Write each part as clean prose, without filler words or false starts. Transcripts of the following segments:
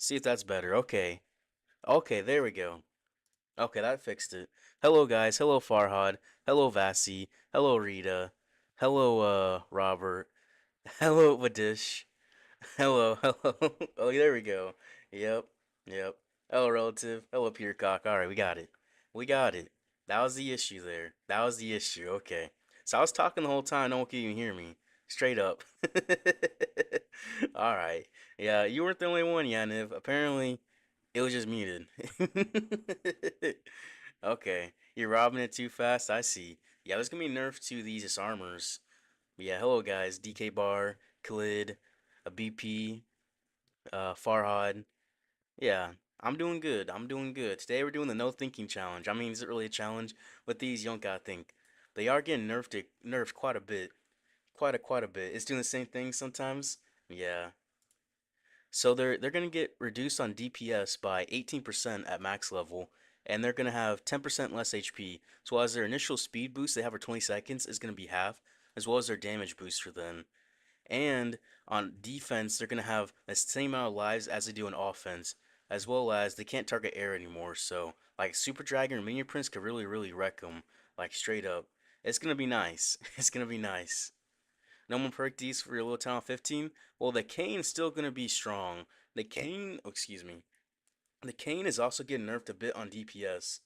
See if that's better. Okay. Okay, there we go. Okay, that fixed it. Hello guys. Hello Farhad. Hello Vasi. Hello Rita. Hello Robert. Hello Vadish. Hello, hello. Oh, there we go. Yep. Yep. Hello relative. Hello Petercock. All right, we got it. We got it. That was the issue there. That was the issue. Okay. So I was talking the whole time, no one could even hear me. Straight up. All right. Yeah, you weren't the only one, Yaniv. Apparently, it was just muted. Okay, you're robbing it too fast. I see. Yeah, there's gonna be nerf to these disarmors. But yeah, hello guys. DK Bar, Khalid, a BP, Farhad. Yeah, I'm doing good. I'm doing good. Today we're doing the no thinking challenge. I mean, is it really a challenge? With these, you don't gotta think. They are getting nerfed quite a bit. Quite a bit. It's doing the same thing sometimes. Yeah. So they're gonna get reduced on DPS by 18% at max level, and they're gonna have 10% less HP. So as their initial speed boost they have for 20 seconds is gonna be half, as well as their damage boost for them. And on defense, they're gonna have the same amount of lives as they do in offense, as well as they can't target air anymore. So like Super Dragon or Minion Prince could really wreck them, like straight up. It's gonna be nice. It's gonna be nice. No more perk Ds for your little town 15. Well, the Cane is still gonna be strong. The Cane, oh, excuse me. The Cane is also getting nerfed a bit on DPS.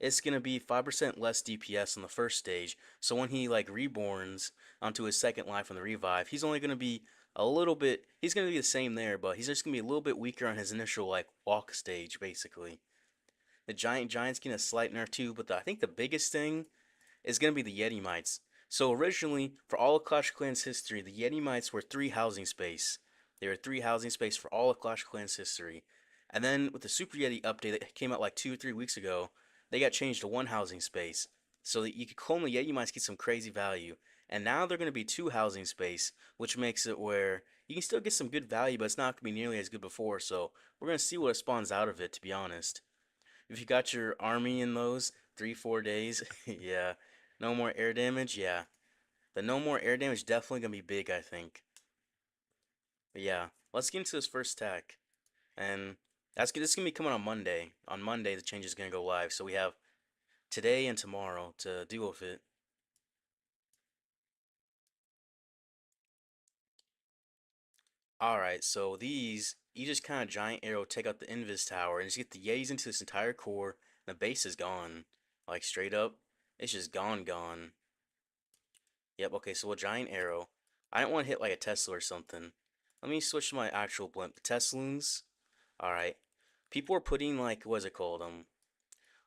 It's gonna be 5% less DPS on the first stage. So when he like reborns onto his second life on the revive, he's only gonna be a little bit. He's gonna be the same there, but he's just gonna be a little bit weaker on his initial like walk stage, basically. The Giant's getting a slight nerf too, but I think the biggest thing is going to be the Yeti Mites. So originally, for all of Clash of Clans history, the Yeti Mites were three housing space. They were three housing space for all of Clash of Clans history. And then with the Super Yeti update that came out like 2 or 3 weeks ago, they got changed to one housing space. So that you could clone the Yeti Mites, get some crazy value. And now they're going to be two housing space, which makes it where you can still get some good value, but it's not going to be nearly as good before. So we're going to see what spawns out of it, to be honest. If you got your army in those 3, 4 days, yeah. No more air damage, yeah. The no more air damage definitely gonna be big, I think. But yeah, let's get into this first attack. And that's this is gonna be coming on Monday. On Monday, the change is gonna go live. So we have today and tomorrow to deal with it. Alright, so these, you just kind of giant arrow take out the Invis Tower and just get the Yetis into this entire core, and the base is gone. Like straight up, it's just gone. Yep, okay, so a giant arrow. I don't want to hit like a Tesla or something. Let me switch to my actual blimp. The Tesloons. Alright. People are putting like what is it called?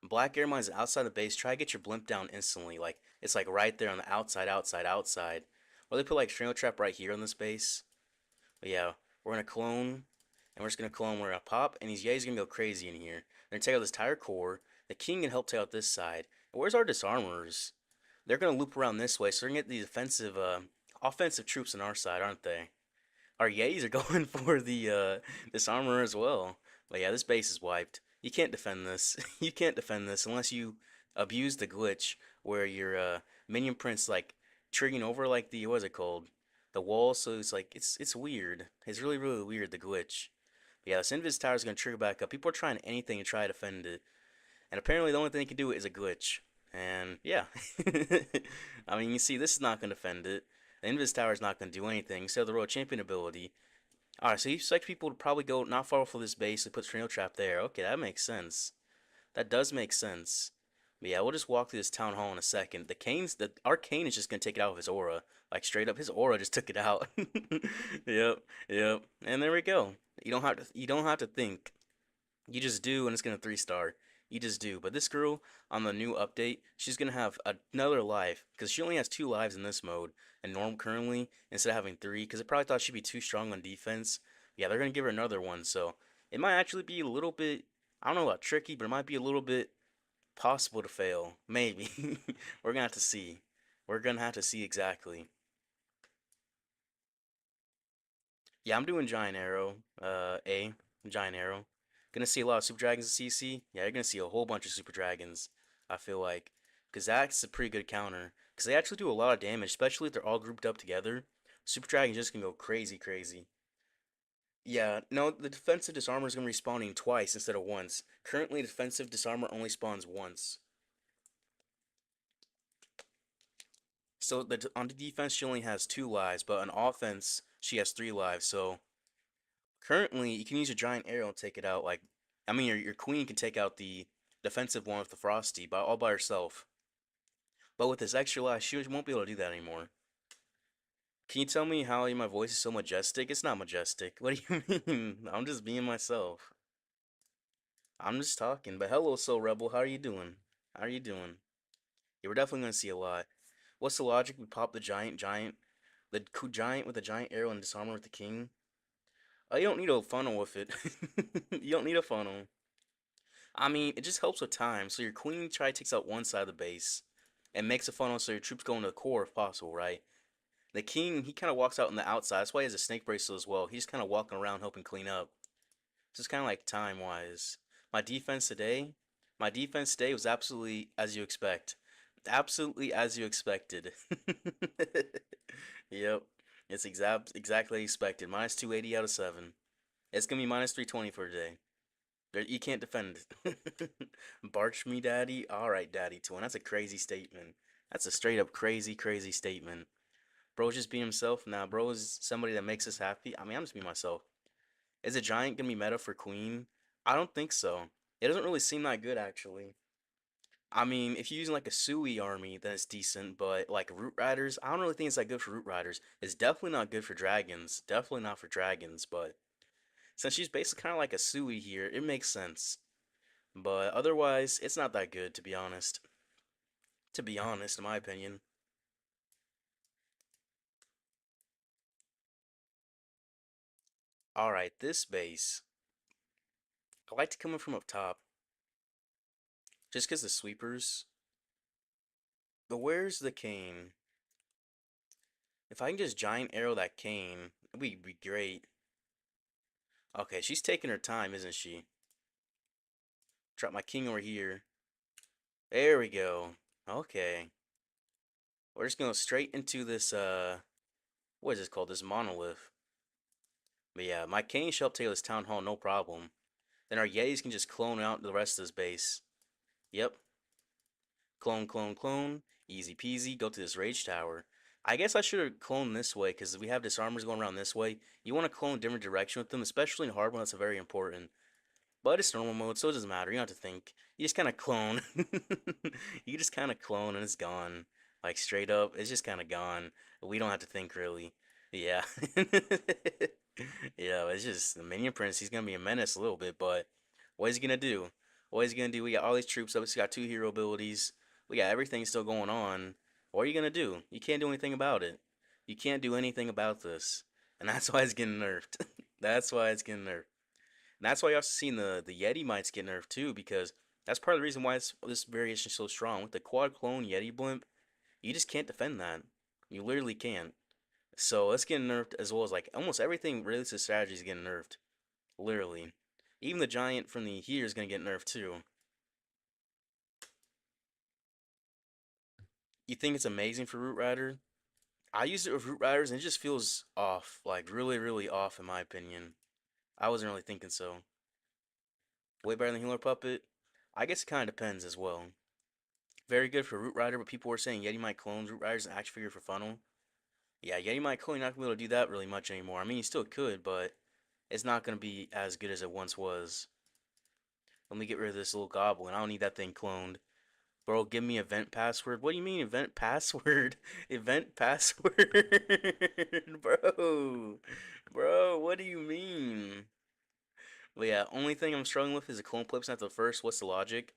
Black air mines outside the base. Try to get your blimp down instantly. Like it's like right there on the outside. Or they put like Strangle Trap right here on this base. But yeah, we're gonna clone and we're just gonna clone, we're gonna pop, and these Yays gonna go crazy in here. They're gonna take out this entire core. The king can help take out this side. And where's our disarmors? They're gonna loop around this way, so we're gonna get these offensive troops on our side, aren't they? Our Yays are going for the disarmor as well. But yeah, this base is wiped. You can't defend this. You can't defend this unless you abuse the glitch where your minion prince like triggering over like the what is it called? The wall. So it's like it's weird. It's really weird the glitch. But yeah, this invis tower is gonna trigger back up. People are trying anything to try to defend it, and apparently the only thing they can do is a glitch. And yeah, I mean you see this is not gonna defend it. The invis tower is not gonna do anything except the royal champion ability. Alright, so you expect people to probably go not far off of this base and put Trail Trap there. Okay, that makes sense. That does make sense. But yeah, we'll just walk through this town hall in a second. The arcane is just gonna take it out of his aura. Like straight up, his aura just took it out. Yep, yep. And there we go. You don't have to think. You just do, and it's gonna 3-star. You just do. But this girl on the new update, she's gonna have another life because she only has 2 lives in this mode, and norm currently instead of having 3, because it probably thought she'd be too strong on defense. Yeah, they're gonna give her another one, so it might actually be a little bit. I don't know about tricky, but it might be a little bit possible to fail. Maybe. We're gonna have to see. We're gonna have to see exactly. Yeah, I'm doing Giant Arrow. Giant Arrow. Gonna see a lot of Super Dragons in CC. Yeah, you're gonna see a whole bunch of Super Dragons. I feel like, because that's a pretty good counter. Because they actually do a lot of damage, especially if they're all grouped up together. Super Dragons just can go crazy. Yeah, no, the defensive disarmor is going to be respawning twice instead of once. Currently, defensive disarmor only spawns once. So on the defense, she only has 2 lives, but on offense, she has 3 lives. So currently, you can use your giant arrow and take it out. Like, I mean, your queen can take out the defensive one with the frosty by all by herself. But with this extra life, she won't be able to do that anymore. Can you tell me how my voice is so majestic? It's not majestic. What do you mean? I'm just being myself. I'm just talking. But hello, Soul Rebel. How are you doing? How are you doing? Yeah, we're definitely gonna see a lot. What's the logic? We pop the giant with the giant arrow and disarmor with the king. Oh, you don't need a funnel with it. You don't need a funnel. I mean, it just helps with time. So your queen try takes out one side of the base and makes a funnel so your troops go into the core if possible, right? The king, he kind of walks out on the outside. That's why he has a snake bracelet as well. He's kind of walking around helping clean up. Just kind of like time wise. My defense today, my defense today was absolutely as you expect. Absolutely as you expected. Yep. It's exactly expected. Minus 280 out of 7. It's gonna be minus 320 for today. You can't defend it. Barch me, daddy. All right, daddy. Twin. That's a crazy statement. That's a straight up crazy, crazy statement. Bro's just being himself. Nah, bro is somebody that makes us happy. I mean, I'm just being myself. Is a giant gonna be meta for queen? I don't think so. It doesn't really seem that good, actually. I mean, if you're using like a Sui army, then it's decent, but like Root Riders, I don't really think it's that good for Root Riders. It's definitely not good for dragons. Definitely not for dragons, but since she's basically kind of like a Sui here, it makes sense. But otherwise, it's not that good, to be honest. To be honest, in my opinion. Alright, this base. I like to come in from up top. Just because the sweepers. But where's the cane? If I can just giant arrow that cane, it would be great. Okay, she's taking her time, isn't she? Drop my king over here. There we go. Okay. We're just going straight into this, what is this called? This monolith. But yeah, my cane shall take this town hall, no problem. Then our Yetis can just clone out the rest of this base. Yep. Clone, clone, clone. Easy peasy. Go to this rage tower. I guess I should have cloned this way because we have disarmors going around this way. You want to clone different direction with them, especially in hard mode. That's very important. But it's normal mode, so it doesn't matter. You don't have to think. You just kind of clone. You just kind of clone and it's gone. Like straight up, it's just kind of gone. We don't have to think really. Yeah. Yeah, it's just the Minion Prince. He's gonna be a menace a little bit, but what is he gonna do? What is he gonna do? We got all these troops up. He's got 2 hero abilities. We got everything still going on. What are you gonna do? You can't do anything about it. You can't do anything about this, and that's why it's getting nerfed. That's why it's getting nerfed. And that's why you also seen the Yeti mites get nerfed too, because that's part of the reason why this variation is so strong. With the quad clone Yeti blimp, you just can't defend that. You literally can't. So it's getting nerfed as well as like almost everything related to strategy is getting nerfed. Literally. Even the giant from the here is gonna get nerfed too. You think it's amazing for Root Rider? I used it with Root Riders and it just feels off. Like really, really off in my opinion. I wasn't really thinking so. Way better than Healer Puppet? I guess it kinda depends as well. Very good for Root Rider, but people were saying Yeti might clone Root Rider's action figure for funnel. Yeah, Yeti might clone, you're not gonna be able to do that really much anymore. I mean, you still could, but it's not gonna be as good as it once was. Let me get rid of this little goblin. I don't need that thing cloned. Bro, give me event password. What do you mean event password? Event password? Bro. Bro, what do you mean? But yeah, only thing I'm struggling with is a clone placement at the first. What's the logic?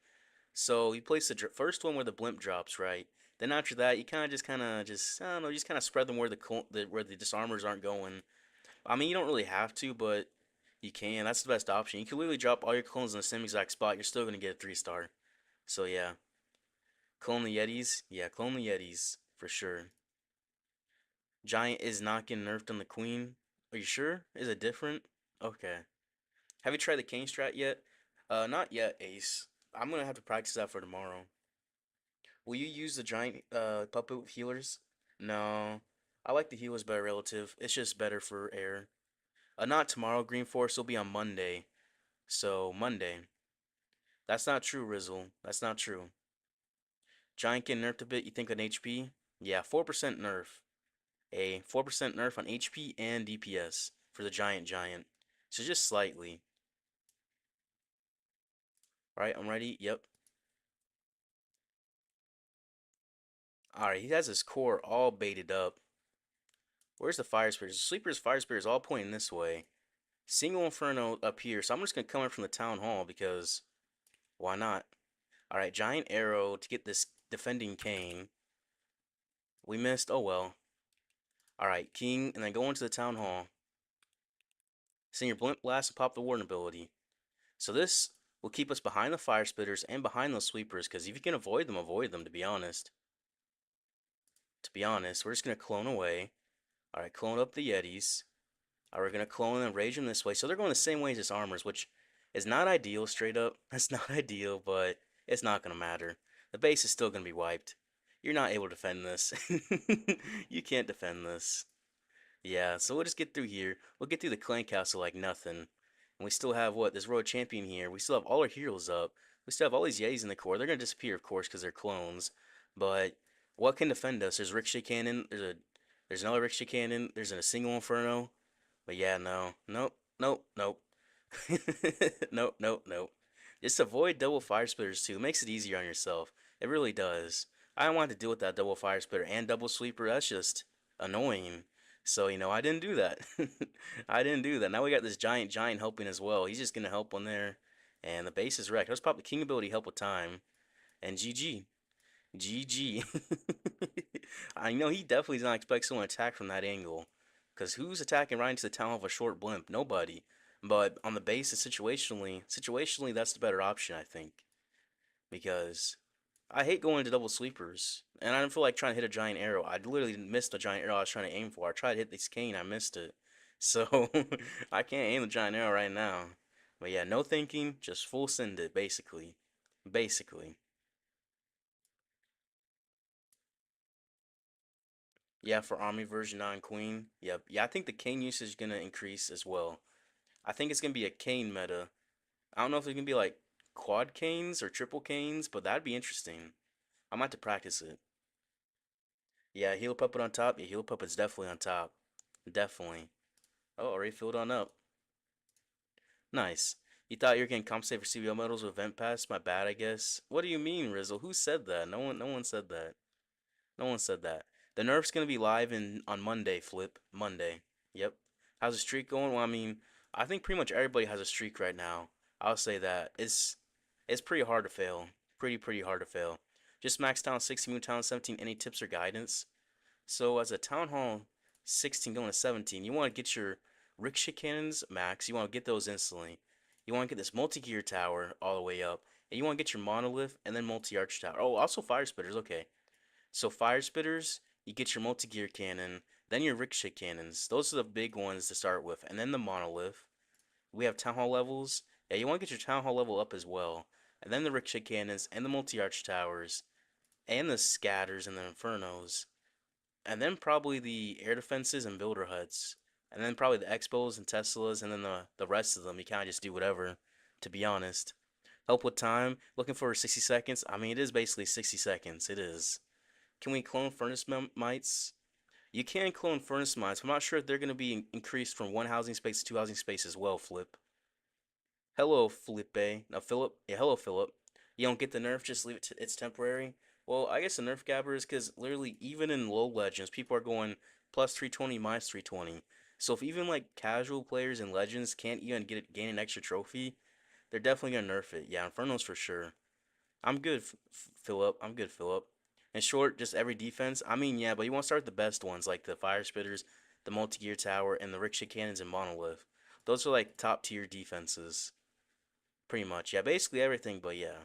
So you place the first one where the blimp drops, right? Then after that, you kind of just I don't know, just kind of spread them where where the disarmors aren't going. I mean, you don't really have to, but you can. That's the best option. You can literally drop all your clones in the same exact spot. You're still gonna get a 3 star. So yeah, clone the Yetis. Yeah, clone the Yetis for sure. Giant is not getting nerfed on the Queen. Are you sure? Is it different? Okay. Have you tried the Kane strat yet? Not yet, Ace. I'm gonna have to practice that for tomorrow. Will you use the giant puppet healers? No. I like the healers better relative. It's just better for air. Not tomorrow. Green Force will be on Monday. So Monday. That's not true, Rizzle. That's not true. Giant getting nerfed a bit. You think on HP? Yeah, 4% nerf. A 4% nerf on HP and DPS for the Giant. So just slightly. Alright, I'm ready. Yep. Alright, he has his core all baited up. Where's the fire spears? Sleeper's fire spear is all pointing this way. Single Inferno up here. So I'm just gonna come in from the town hall because why not? Alright, giant arrow to get this defending Kane. We missed. Oh well. Alright, King, and then go into the town hall. Send your blimp blast and pop the warden ability. So this will keep us behind the fire spitters and behind those sweepers, because if you can avoid them, to be honest. To be honest, we're just gonna clone away. Alright, clone up the Yetis. We're gonna clone and rage them this way. So they're going the same way as his armors, which is not ideal, straight up. That's not ideal, but it's not gonna matter. The base is still gonna be wiped. You're not able to defend this. You can't defend this. Yeah, so we'll just get through here. We'll get through the clan castle like nothing. And we still have what? This road champion here. We still have all our heroes up. We still have all these Yetis in the core. They're gonna disappear, of course, because they're clones. But what can defend us? There's Ricochet Cannon. There's another Ricochet Cannon. There's a single Inferno. But yeah, no. Nope. Nope. Nope. Nope. Nope. Nope. Just avoid double fire splitters too. It makes it easier on yourself. It really does. I don't want to deal with that double fire splitter and double sweeper. That's just annoying. So, I didn't do that. I didn't do that. Now we got this giant helping as well. He's just gonna help on there. And the base is wrecked. Let's pop the king ability, help with time. And GG. GG. I know he definitely does not expect someone to attack from that angle. Because who's attacking right into the town of a short blimp? Nobody. But on the base, situationally, that's the better option, I think. Because I hate going into double sweepers. And I don't feel like trying to hit a giant arrow. I literally missed the giant arrow I was trying to aim for. I tried to hit this cane, I missed it. So, I can't aim the giant arrow right now. But yeah, no thinking, just full send it, basically. Basically. Yeah, for Army version 9 Queen. Yep. Yeah, I think the cane usage is going to increase as well. I think it's going to be a cane meta. I don't know if it's going to be like quad canes or triple canes, but that'd be interesting. I might have to practice it. Yeah, heal puppet on top. Yeah, heal puppet's definitely on top. Definitely. Oh, already filled on up. Nice. You thought you were getting compensated for CBO medals with Event Pass? My bad, I guess. What do you mean, Rizzle? Who said that? No one said that. No one said that. The nerf's gonna be live in on Monday, Flip. Monday. Yep. How's the streak going? Well, I mean, I think pretty much everybody has a streak right now. I'll say that. It's pretty hard to fail. Pretty hard to fail. Just max town 16, moon town 17. Any tips or guidance? So as a town hall 16 going to 17, you want to get your ricochet cannons max. You want to get those instantly. You want to get this multi-gear tower all the way up. And you want to get your monolith and then multi-arch tower. Oh, also fire spitters. Okay. So fire spitters, you get your multi-gear cannon, then your ricochet cannons. Those are the big ones to start with. And then the monolith. We have town hall levels. Yeah, you want to get your town hall level up as well. And then the ricochet cannons and the multi-arch towers and the scatters and the infernos. And then probably the air defenses and builder huts. And then probably the expos and Teslas and then the rest of them. You kind of just do whatever, to be honest. Help with time. Looking for 60 seconds. I mean, it is basically 60 seconds. It is. Can we clone furnace mites? You can clone furnace mites. I'm not sure if they're going to be increased from one housing space to two housing space as well, Flip. Hello, Felipe. No, Philip. Yeah, hello, Philip. You don't get the nerf, just leave it to it's temporary. Well, I guess the nerf gabber is because literally even in low legends, people are going plus 320, minus 320. So if even like casual players in legends can't even gain an extra trophy, they're definitely gonna nerf it. Yeah, Infernos for sure. I'm good, Philip. I'm good, Philip. In short, just every defense. I mean, yeah, but you want to start with the best ones like the fire spitters, the multi-gear tower, and the ricochet cannons and monolith. Those are like top tier defenses. Pretty much. Yeah, basically everything, but yeah.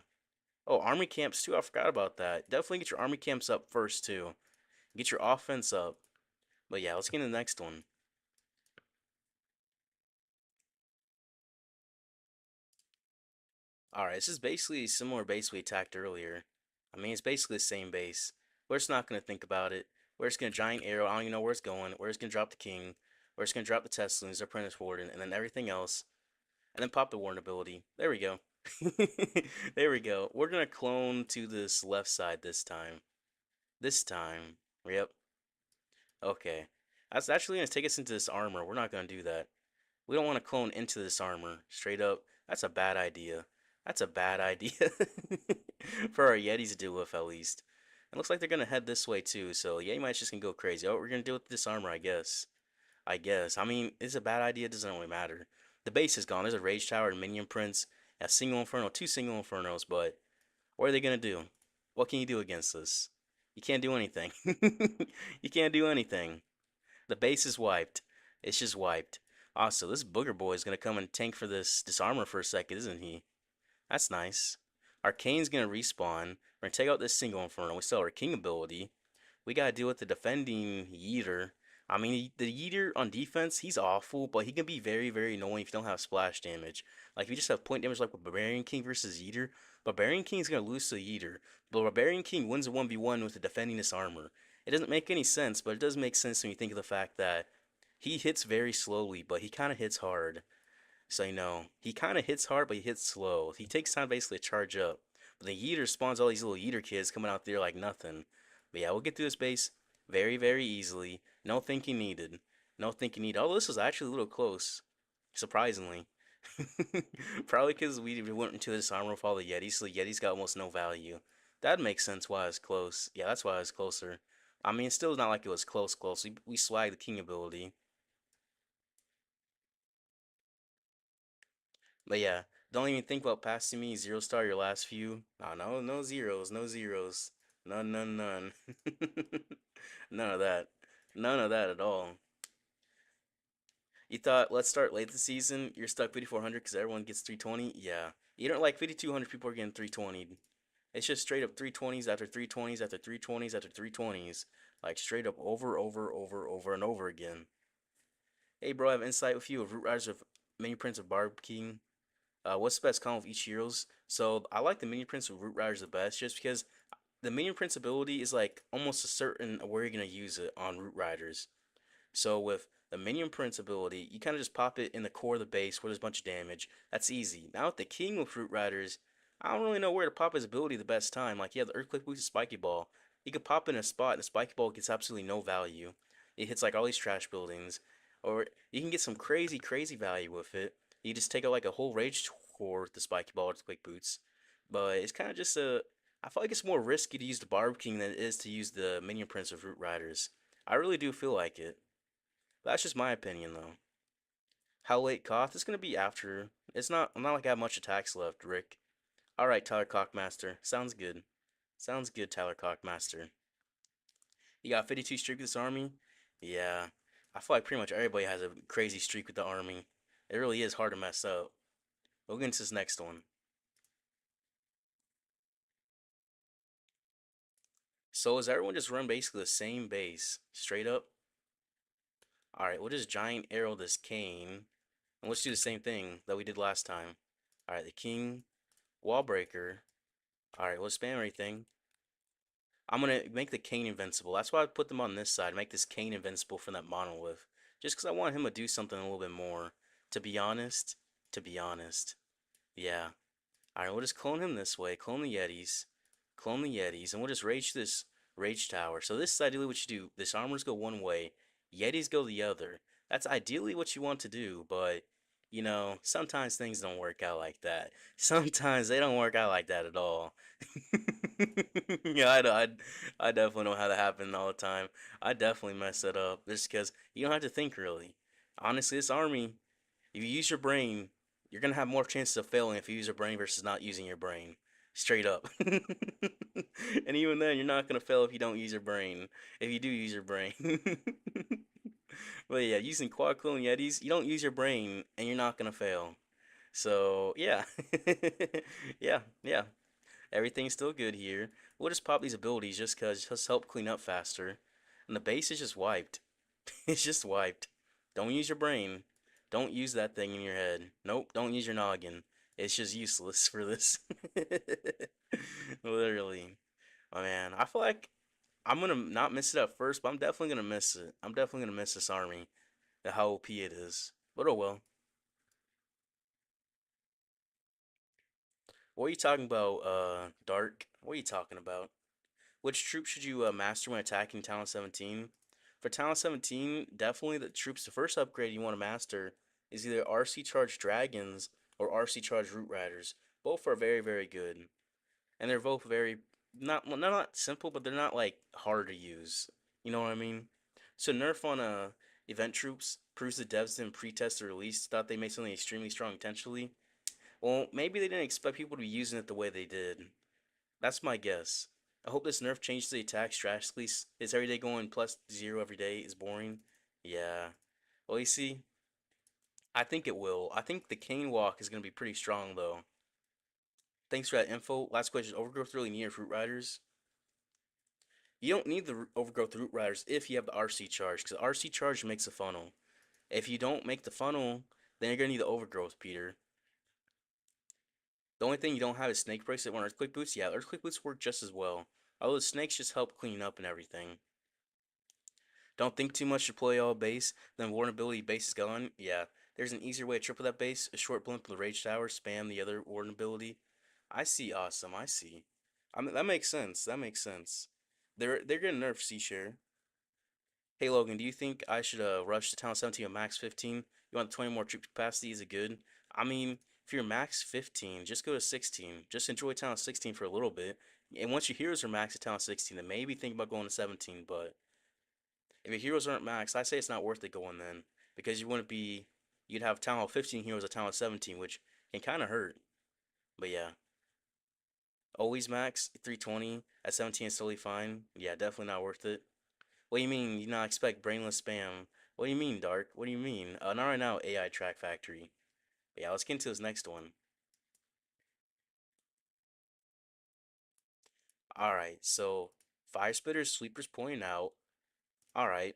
Oh, army camps too. I forgot about that. Definitely get your army camps up first too. Get your offense up. But yeah, let's get into the next one. Alright, this is basically a similar base we attacked earlier. I mean, it's basically the same base. We're just not going to think about it. We're just going to giant arrow. I don't even know where it's going. We're just going to drop the king. We're just gonna drop the Teslins, Apprentice Warden, and then everything else, and then pop the Warden ability. There we go. There we go. We're gonna clone to this left side this time. This time. Yep. Okay. That's actually gonna take us into this armor. We're not gonna do that. We don't want to clone into this armor. Straight up. That's a bad idea. That's a bad idea. For our Yetis to deal with, at least. It looks like they're gonna head this way too, so Yeti might just gonna go crazy. Oh, we're gonna deal with this armor, I guess. I guess. I mean, it's a bad idea. It doesn't really matter. The base is gone. There's a Rage Tower and Minion Prince, a single Inferno, two single Infernos, but what are they gonna do? What can you do against this? You can't do anything. You can't do anything. The base is wiped. It's just wiped. Also, this booger boy is gonna come and tank for this armor for a second, isn't he? That's nice. Arcane's gonna respawn. We're gonna take out this single Inferno. We still have our King ability. We gotta deal with the defending Yeeter. I mean, the Yeeter on defense, he's awful, but he can be very, very annoying if you don't have splash damage. Like, if you just have point damage like with Barbarian King versus Yeeter, Barbarian King's gonna lose to Yeeter. But Barbarian King wins a 1v1 with the defending this armor. It doesn't make any sense, but it does make sense when you think of the fact that he hits very slowly, but he kind of hits hard. So, he kind of hits hard, but he hits slow. He takes time basically to charge up. But the Yeeter spawns all these little Yeeter kids coming out there like nothing. But yeah, we'll get through this base very, very easily. No thinking needed. No thinking needed. Although this was actually a little close, surprisingly. Probably because we went into this armor with all the Yetis, so the Yetis got almost no value. That makes sense why it's close. Yeah, that's why it's closer. I mean, it's still not like it was close, close. We swagged the King ability. But yeah, don't even think about passing me 0 star your last few. Oh, no, no zeros, no zeros. None, none, none. None of that. None of that at all. You thought, let's start late this season, you're stuck 5400 because everyone gets 320? Yeah. You don't like 5200 people are getting 320. It's just straight up 320s after 320s after 320s after 320s. Like straight up over and over again. Hey bro, I have insight with you of Root Riders of Mini Prince of Barb King. What's the best combo of each heroes? So I like the Mini Prince of Root Riders the best just because the Minion Prince ability is like almost a certain where you're gonna use it on Root Riders. So with the Minion Prince ability, you kind of just pop it in the core of the base where there's a bunch of damage. That's easy. Now with the King with Root Riders, I don't really know where to pop his ability the best time. Like, yeah, the Earthquake boost Spiky Ball. You could pop in a spot and the Spiky Ball gets absolutely no value. It hits like all these trash buildings. Or you can get some crazy, crazy value with it. You just take out like a whole Rage core with the Spiky Ball Earthquake Boots. But it's kind of just a... I feel like it's more risky to use the Barb King than it is to use the Minion Prince of Root Riders. I really do feel like it. That's just my opinion, though. How late KOTH? It's gonna be after. It's not. I'm not like I have much attacks left, Rick. All right, Tyler Cockmaster. Sounds good. Sounds good, Tyler Cockmaster. You got 52 streak with this army. Yeah, I feel like pretty much everybody has a crazy streak with the army. It really is hard to mess up. We'll get into this next one. So is everyone just run basically the same base, straight up? All right, we'll just giant arrow this Kane, and let's do the same thing that we did last time. All right, the King, wall breaker. All right, we'll spam everything. I'm gonna make the Kane invincible. That's why I put them on this side. Make this Kane invincible from that monolith, just because I want him to do something a little bit more. To be honest, to be honest, yeah. All right, we'll just clone him this way. Clone the Yetis. Clone the Yetis, and we'll just rage this Rage Tower. So this is ideally what you do. This armors go one way, Yetis go the other. That's ideally what you want to do, but sometimes things don't work out like that. Sometimes they don't work out like that at all. Yeah, I definitely know how that happens all the time. I definitely mess it up just because you don't have to think really. Honestly, this army, if you use your brain, you're gonna have more chances of failing if you use your brain versus not using your brain. Straight up. And even then, you're not gonna fail if you don't use your brain. If you do use your brain. But yeah, using quad clone Yetis, you don't use your brain and you're not gonna fail. So yeah. Yeah, yeah. Everything's still good here. We'll just pop these abilities just help clean up faster. And the base is just wiped. It's just wiped. Don't use your brain. Don't use that thing in your head. Nope, don't use your noggin. It's just useless for this. Literally. Oh man, I feel like I'm gonna not miss it at first, but I'm definitely gonna miss it. I'm definitely gonna miss this army. how OP it is. But oh well. What are you talking about, Dark? What are you talking about? Which troop should you master when attacking Talent 17? For Talent 17, definitely the first upgrade you want to master is either RC Charged Dragons or RC Charged Root Riders. Both are very, very good. And they're both very, not, well, not simple, but they're not like hard to use. You know what I mean? So nerf on event troops proves the devs didn't pre-test the release, thought they made something extremely strong intentionally. Well, maybe they didn't expect people to be using it the way they did. That's my guess. I hope this nerf changes the attack drastically. Is every day going +0 every day is boring? Yeah. Well, you see, I think it will. I think the cane walk is going to be pretty strong, though. Thanks for that info. Last question. Overgrowth really near Fruit Riders? You don't need the Overgrowth Root Riders if you have the RC charge, because RC charge makes a funnel. If you don't make the funnel, then you're going to need the Overgrowth, Peter. The only thing you don't have is Snake Bracelet and Earthquake Boots. Yeah, Earthquake Boots work just as well. Although the snakes just help clean up and everything. Don't think too much to play all base, then Wardenability base is gone. Yeah, there's an easier way to triple that base. A short blimp with the Rage Tower, spam the other Wardenability. I see, awesome, I see. I mean, that makes sense, that makes sense. They're gonna nerf C-Share. Hey Logan, do you think I should rush to Town 17 at max 15? You want 20 more troop capacity? Is it good? I mean, if you're max 15, just go to 16. Just enjoy Town 16 for a little bit. And once your heroes are max at Town 16, then maybe think about going to 17. But if your heroes aren't max, I say it's not worth it going then. Because you wouldn't be, you'd have Town Hall 15 heroes at Town Hall 17, which can kind of hurt. But yeah, always max 320 at 17 is totally fine. Yeah, definitely not worth it. What do you mean you not expect brainless spam? What do you mean, Dark? What do you mean? Not right now, AI Track Factory. But yeah, let's get into this next one. Alright, so Fire Spitters, Sweepers pointing out. Alright,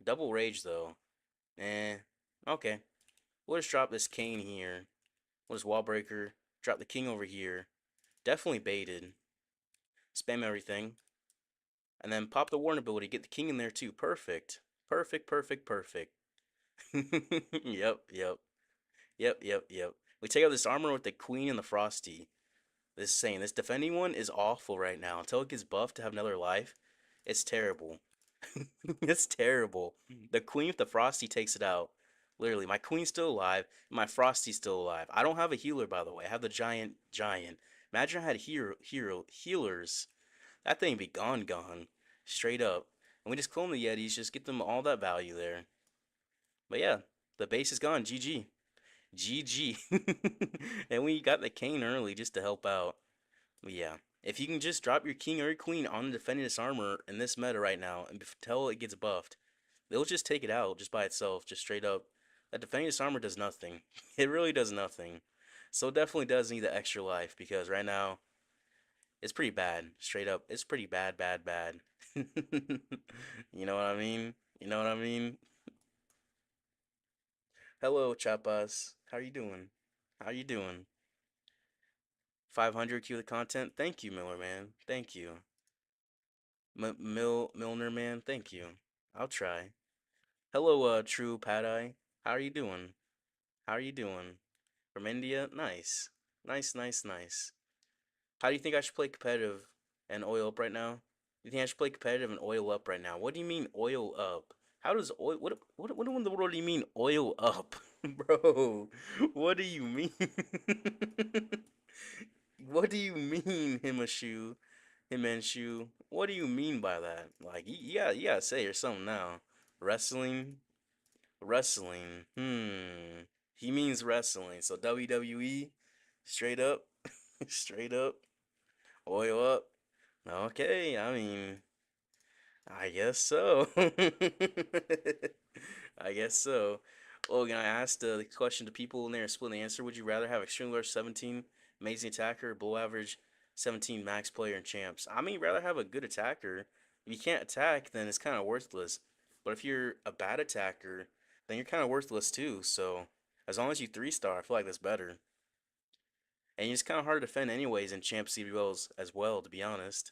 double rage though. Eh, okay. We'll just drop this cane here. We'll just wall breaker. Drop the king over here. Definitely baited. Spam everything. And then pop the warn ability. Get the king in there too. Perfect. Perfect, perfect, perfect. Yep, yep. Yep, yep, yep. We take out this armor with the queen and the frosty. This saying, this defending one is awful right now. Until it gets buffed to have another life, it's terrible. It's terrible. The queen with the frosty takes it out. Literally, my queen's still alive. My frosty's still alive. I don't have a healer, by the way. I have the giant. Imagine I had healers. That thing be gone. Straight up. And we just clone the Yetis, just get them all that value there. But yeah, the base is gone. GG. GG. And we got the cane early just to help out. But yeah, if you can just drop your king or your queen on the defending this armor in this meta right now until it gets buffed, they'll just take it out just by itself, just straight up. That defending this armor does nothing. It really does nothing. So it definitely does need the extra life because right now it's pretty bad. Straight up, it's pretty bad, bad, bad. You know what I mean? You know what I mean? Hello, Chapas. How you doing? How you doing? 500 Q the content. Thank you, Miller man. Thank you. Milner man. Thank you. I'll try. Hello, True Padai. How are you doing? How are you doing? From India? Nice. Nice, nice, nice. How do you think I should play competitive and oil up right now? You think I should play competitive and oil up right now? What do you mean oil up? How does oil what in the world do you mean oil up? Bro, what do you mean? What do you mean, Himashu? Himanshu? What do you mean by that? Like, you gotta say or something now. Wrestling? Wrestling. He means wrestling. So WWE? Straight up? Straight up? Oil up? Okay, I mean, I guess so. I guess so. Well, I asked the question to people in there and split the answer. Would you rather have extremely large 17 amazing attacker, below average 17 max player and champs? I mean, rather have a good attacker. If you can't attack, then it's kind of worthless. But if you're a bad attacker, then you're kind of worthless too. So as long as you 3-star, I feel like that's better. And it's kind of hard to defend anyways in champ CBLs as well, to be honest.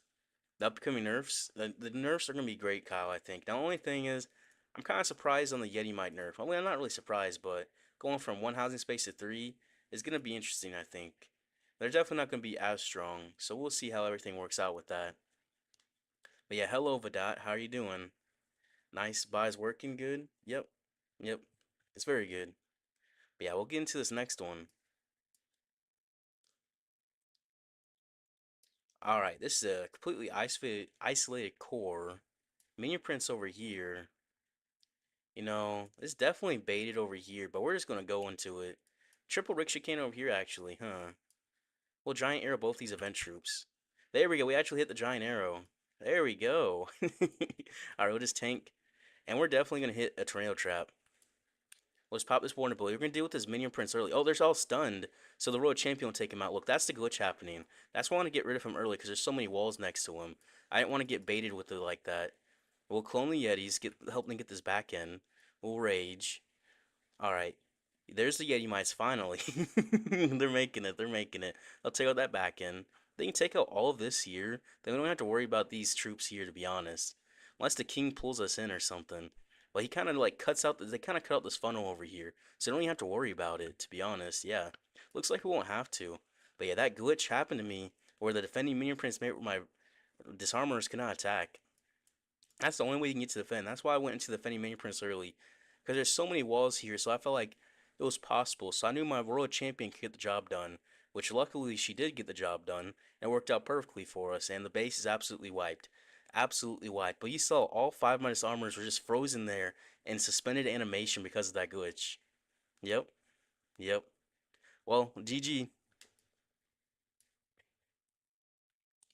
The upcoming nerfs, the nerfs are going to be great, Kyle, I think. The only thing is, I'm kind of surprised on the Yeti might nerf. I mean, I'm not really surprised, but going from one housing space to three is gonna be interesting, I think. They're definitely not gonna be as strong, so we'll see how everything works out with that. But yeah, hello Vadat, how are you doing? Nice, buys working good? Yep, yep, it's very good. But yeah, we'll get into this next one. All right, this is a completely isolated core. Minion prints over here. It's definitely baited over here, but we're just gonna go into it. Triple Rickshaw Cannon over here, actually, huh? Well, Giant Arrow both these event troops. There we go. We actually hit the Giant Arrow. There we go. Alright, we'll just tank. And we're definitely gonna hit a Tornado Trap. Let's pop this Born to Bully. We're gonna deal with his minion prince early. Oh, there's all stunned. So the Royal Champion will take him out. Look, that's the glitch happening. That's why I want to get rid of him early, because there's so many walls next to him. I didn't want to get baited with it like that. We'll clone the Yetis, help them get this back end. We'll rage. Alright. There's the Yeti Mites finally. They're making it. They're making it. I'll take out that back end. They can take out all of this here. Then we don't have to worry about these troops here, to be honest. Unless the king pulls us in or something. Well, he kind of like cuts out. They kind of cut out this funnel over here. So don't even have to worry about it, to be honest. Yeah. Looks like we won't have to. But yeah, that glitch happened to me where the defending minion prince made my disarmors cannot attack. That's the only way you can get to defend. That's why I went into the defending minion prince early. Because there's so many walls here, so I felt like it was possible. So I knew my royal champion could get the job done, which luckily she did get the job done, and it worked out perfectly for us. And the base is absolutely wiped. Absolutely wiped. But you saw all five minus armors were just frozen there and suspended animation because of that glitch. Yep. Yep. Well, GG.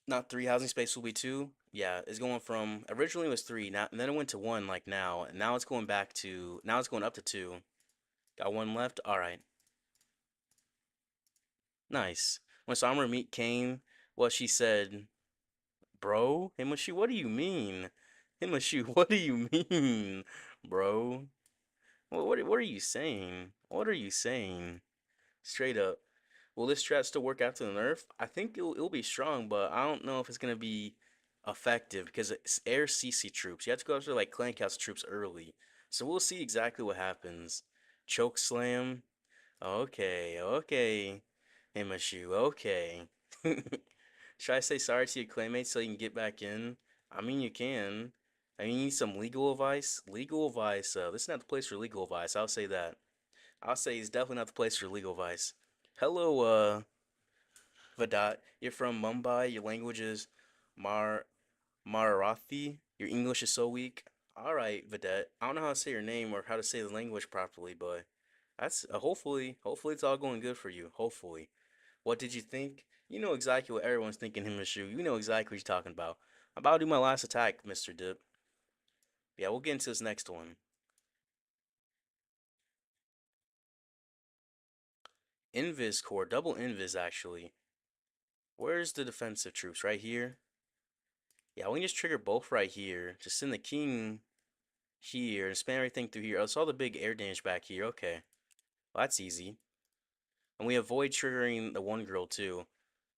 Not three housing space will be two. Yeah, it's going from originally it was three, now and then it went to one like now, and now it's going back to now it's going up to two. Got one left. All right, nice. When Summer meet came, well, she said, "Bro, Himashu, what do you mean? Himashu, what do you mean, bro? What are you saying? What are you saying? Straight up." Will this strat still work after the nerf? I think it'll be strong, but I don't know if it's gonna be effective because it's air CC troops. You have to go after like clan cast troops early. So we'll see exactly what happens. Choke slam. Okay, okay. Himashu, okay. Should I say sorry to your clanmates so you can get back in? I mean, you can. I mean, you need some legal advice. Legal advice. This is not the place for legal advice. I'll say that. I'll say it's definitely not the place for legal advice. Hello, Vadat. You're from Mumbai. Your language is Mar Marathi. Your English is so weak. All right, Vadet. I don't know how to say your name or how to say the language properly, but that's hopefully it's all going good for you. Hopefully. What did you think? You know exactly what everyone's thinking, Himashu. You know exactly what you're talking about. I'm about to do my last attack, Mr. Dip. Yeah, we'll get into this next one. Invis core, double invis actually. Where's the defensive troops? Right here? Yeah, we can just trigger both right here. Just send the king here and spam everything through here. Oh, it's all the big air damage back here. Okay. Well, that's easy. And we avoid triggering the one girl too.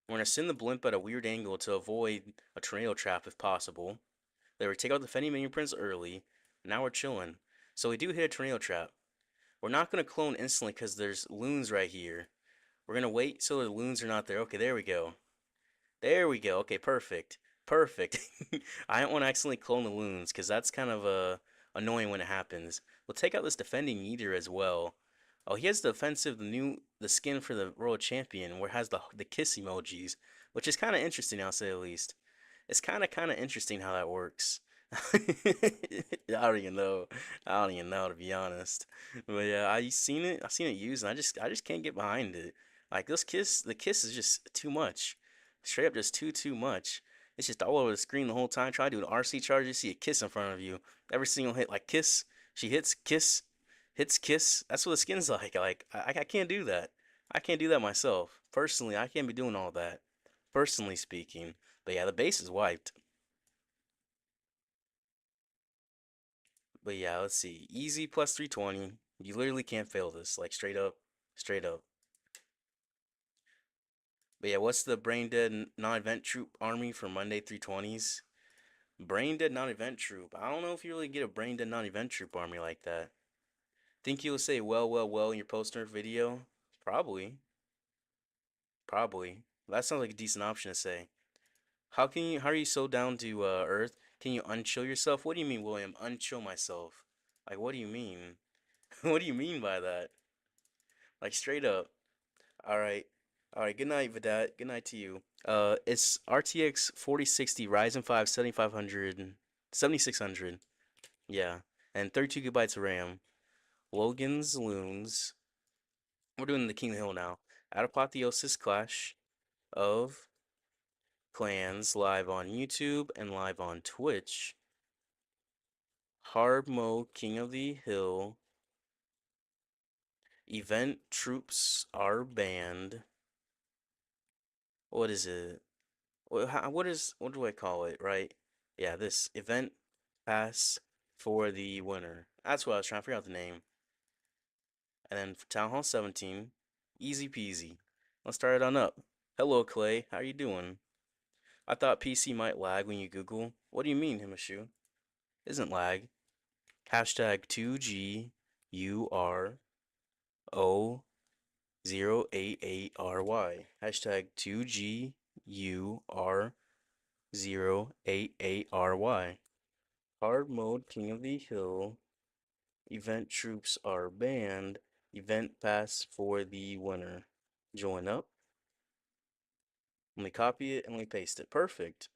We're gonna send the blimp at a weird angle to avoid a tornado trap if possible. There we take out the Fenny minion prince early. Now we're chilling. So we do hit a tornado trap. We're not gonna clone instantly because there's loons right here. We're gonna wait so the loons are not there. Okay, there we go. There we go. Okay, perfect. Perfect. I don't want to accidentally clone the loons because that's kind of annoying when it happens. We'll take out this defending meter as well. Oh, he has the offensive, the skin for the world champion, where it has the kiss emojis, which is kind of interesting, I'll say the least. It's kind of interesting how that works. I don't even know. I don't even know to be honest. But yeah, I've seen it used, and I just can't get behind it. Like this kiss, the kiss is just too much. Straight up, just too much. It's just all over the screen the whole time. Try to do an RC charge, you see a kiss in front of you. Every single hit, like kiss. She hits kiss, hits kiss. That's what the skin's like. Like I can't do that. I can't do that myself. Personally, I can't be doing all that. Personally speaking. But yeah, the base is wiped. But yeah, let's see. Easy plus 320. You literally can't fail this. Like straight up. Straight up. But yeah, what's the brain dead non-event troop army for Monday 320s? Brain dead non-event troop. I don't know if you really get a brain dead non-event troop army like that. Think you'll say well in your post-nerf video? Probably. Probably. That sounds like a decent option to say. How are you so down to Earth? Can you unchill yourself? What do you mean, William? Unchill myself? Like, what do you mean? What do you mean by that? Like, straight up. All right. All right. Good night, Vidat. Good night to you. It's RTX 4060 Ryzen 5 7500, 7600. Yeah. And 32 gigabytes of RAM. Logan's Loons. We're doing the King of the Hill now. At Apotheosis Clash of Clans live on YouTube and live on Twitch. Hard mode King of the Hill. Event troops are banned. What is it? What do I call it, right? Yeah, this event pass for the winner. That's what I was trying to figure out the name. And then for Town Hall 17, easy peasy. Let's start it on up. Hello, Clay. How you doing? I thought PC might lag when you Google. What do you mean, Himashu? Isn't lag. Hashtag 2GURO088RY. Hashtag 2GUR088RY. Hard mode King of the Hill. Event troops are banned. Event pass for the winner. Join up. Let me copy it and let me paste it. Perfect.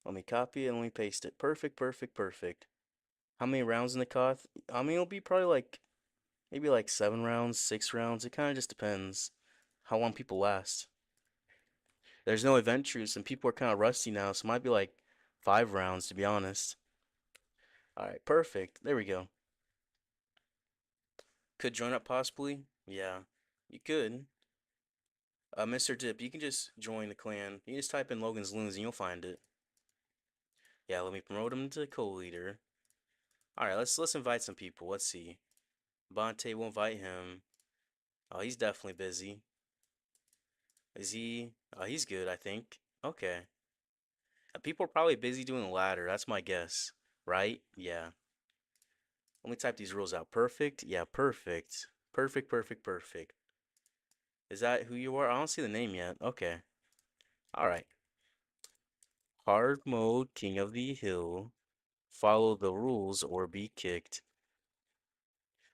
Let me copy it and let me paste it. Perfect, perfect, perfect. How many rounds in the KOTH? I mean, it'll be probably like, maybe like 7 rounds, 6 rounds. It kind of just depends how long people last. There's no event truce and people are kind of rusty now, so it might be like 5 rounds to be honest. All right, perfect. There we go. Could join up possibly? Yeah, you could. Mr. Dip, you can just join the clan. You just type in Logan's Loons and you'll find it. Yeah, let me promote him to co-leader. All right, let's invite some people. Let's see. Bonte will invite him. Oh, he's definitely busy. Is he? Oh, he's good, I think. Okay. People are probably busy doing the ladder. That's my guess. Right? Yeah. Let me type these rules out. Perfect? Yeah, perfect. Perfect, perfect, perfect. Is that who you are? I don't see the name yet. Okay. All right. Hard mode, King of the Hill. Follow the rules or be kicked.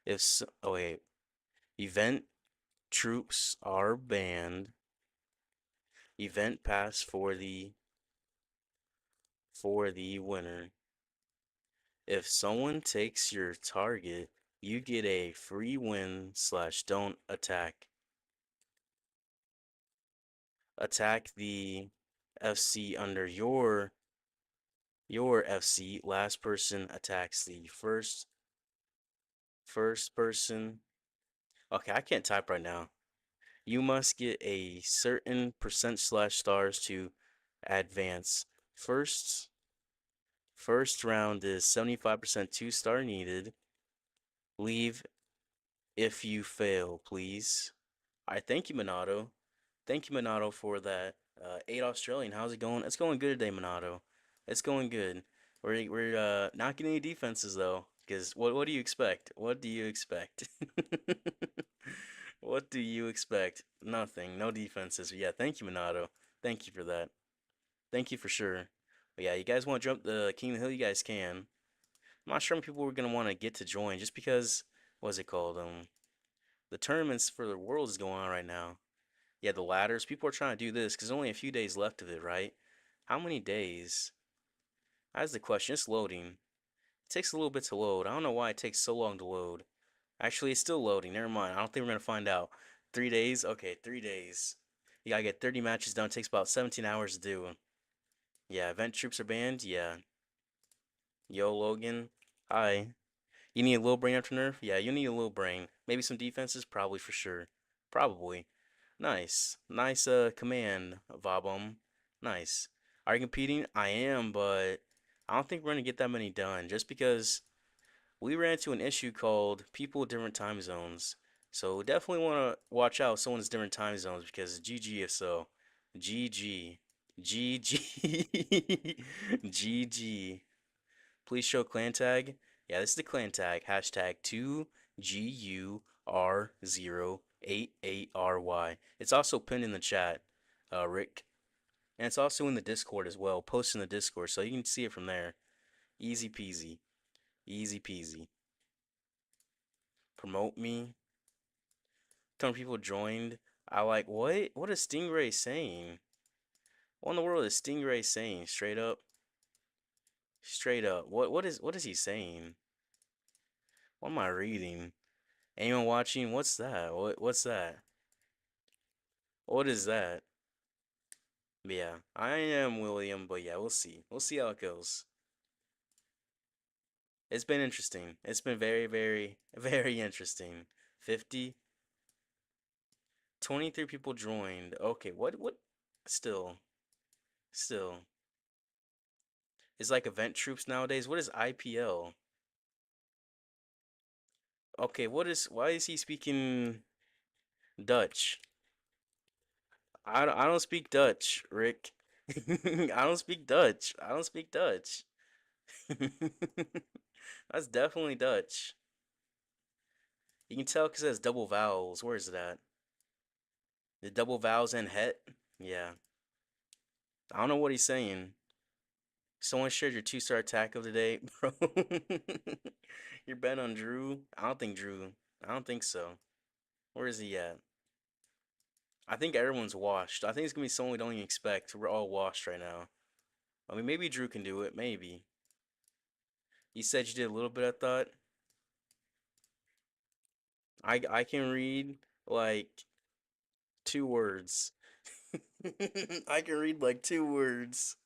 If so, oh wait. Event troops are banned. Event pass for the winner. If someone takes your target, you get a free win slash don't attack. Attack the FC under your FC. Last person attacks the first person. Okay, I can't type right now. You must get a certain percent slash stars to advance. First round is 75% 2-star needed. Leave if you fail, please. All right, thank you, Minato. Thank you, Minato, for that. 8 Australian, how's it going? It's going good today, Minato. It's going good. We're not getting any defenses though, because what do you expect? What do you expect? What do you expect? Nothing. No defenses. Yeah, thank you, Minato. Thank you for that. Thank you for sure. But yeah, you guys want to jump the King of the Hill? You guys can. I'm not sure how many people are gonna want to get to join just because what's it called? The tournaments for the world is going on right now. Yeah, the ladders. People are trying to do this because only a few days left of it, right? How many days? That's the question. It's loading. It takes a little bit to load. I don't know why it takes so long to load. Actually, it's still loading. Never mind. I don't think we're gonna find out. 3 days? Okay, 3 days. You gotta get 30 matches done. It takes about 17 hours to do. Yeah, event troops are banned. Yeah. Yo, Logan. Hi. You need a little brain after nerf? Yeah, you need a little brain. Maybe some defenses? Probably for sure. Probably. Nice. Nice command, Vabum. Nice. Are you competing? I am, but I don't think we're gonna get that many done just because we ran into an issue called people with different time zones. So definitely want to watch out someone's different time zones because GG if so. GG. GG. GG. Please show clan tag. Yeah, this is the clan tag. Hashtag 2GUR088RY. It's also pinned in the chat, Rick. And it's also in the Discord as well. Post in the Discord, so you can see it from there. Easy peasy. Easy peasy. Promote me. Ton people joined. I like, what? What is Stingray saying? What in the world is Stingray saying? Straight up. Straight up. What is he saying? What am I reading? Anyone watching? What's that? What's that? What is that? Yeah, I am William, but yeah, we'll see. We'll see how it goes. It's been interesting. It's been very, very, very interesting. 50, 23 people joined. Okay, what? Still, still. It's like event troops nowadays. What is IPL? Okay, why is he speaking Dutch? I don't speak Dutch, Rick. I don't speak Dutch. I don't speak Dutch. That's definitely Dutch. You can tell because it has double vowels. Where is it at? The double vowels and het? Yeah. I don't know what he's saying. Someone shared your two-star attack of the day, bro. You're bet on Drew? I don't think Drew. I don't think so. Where is he at? I think everyone's washed. I think it's gonna be someone we don't even expect. We're all washed right now. I mean, maybe Drew can do it. Maybe. You said you did a little bit, I thought. I can read like 2 words. I can read like 2 words.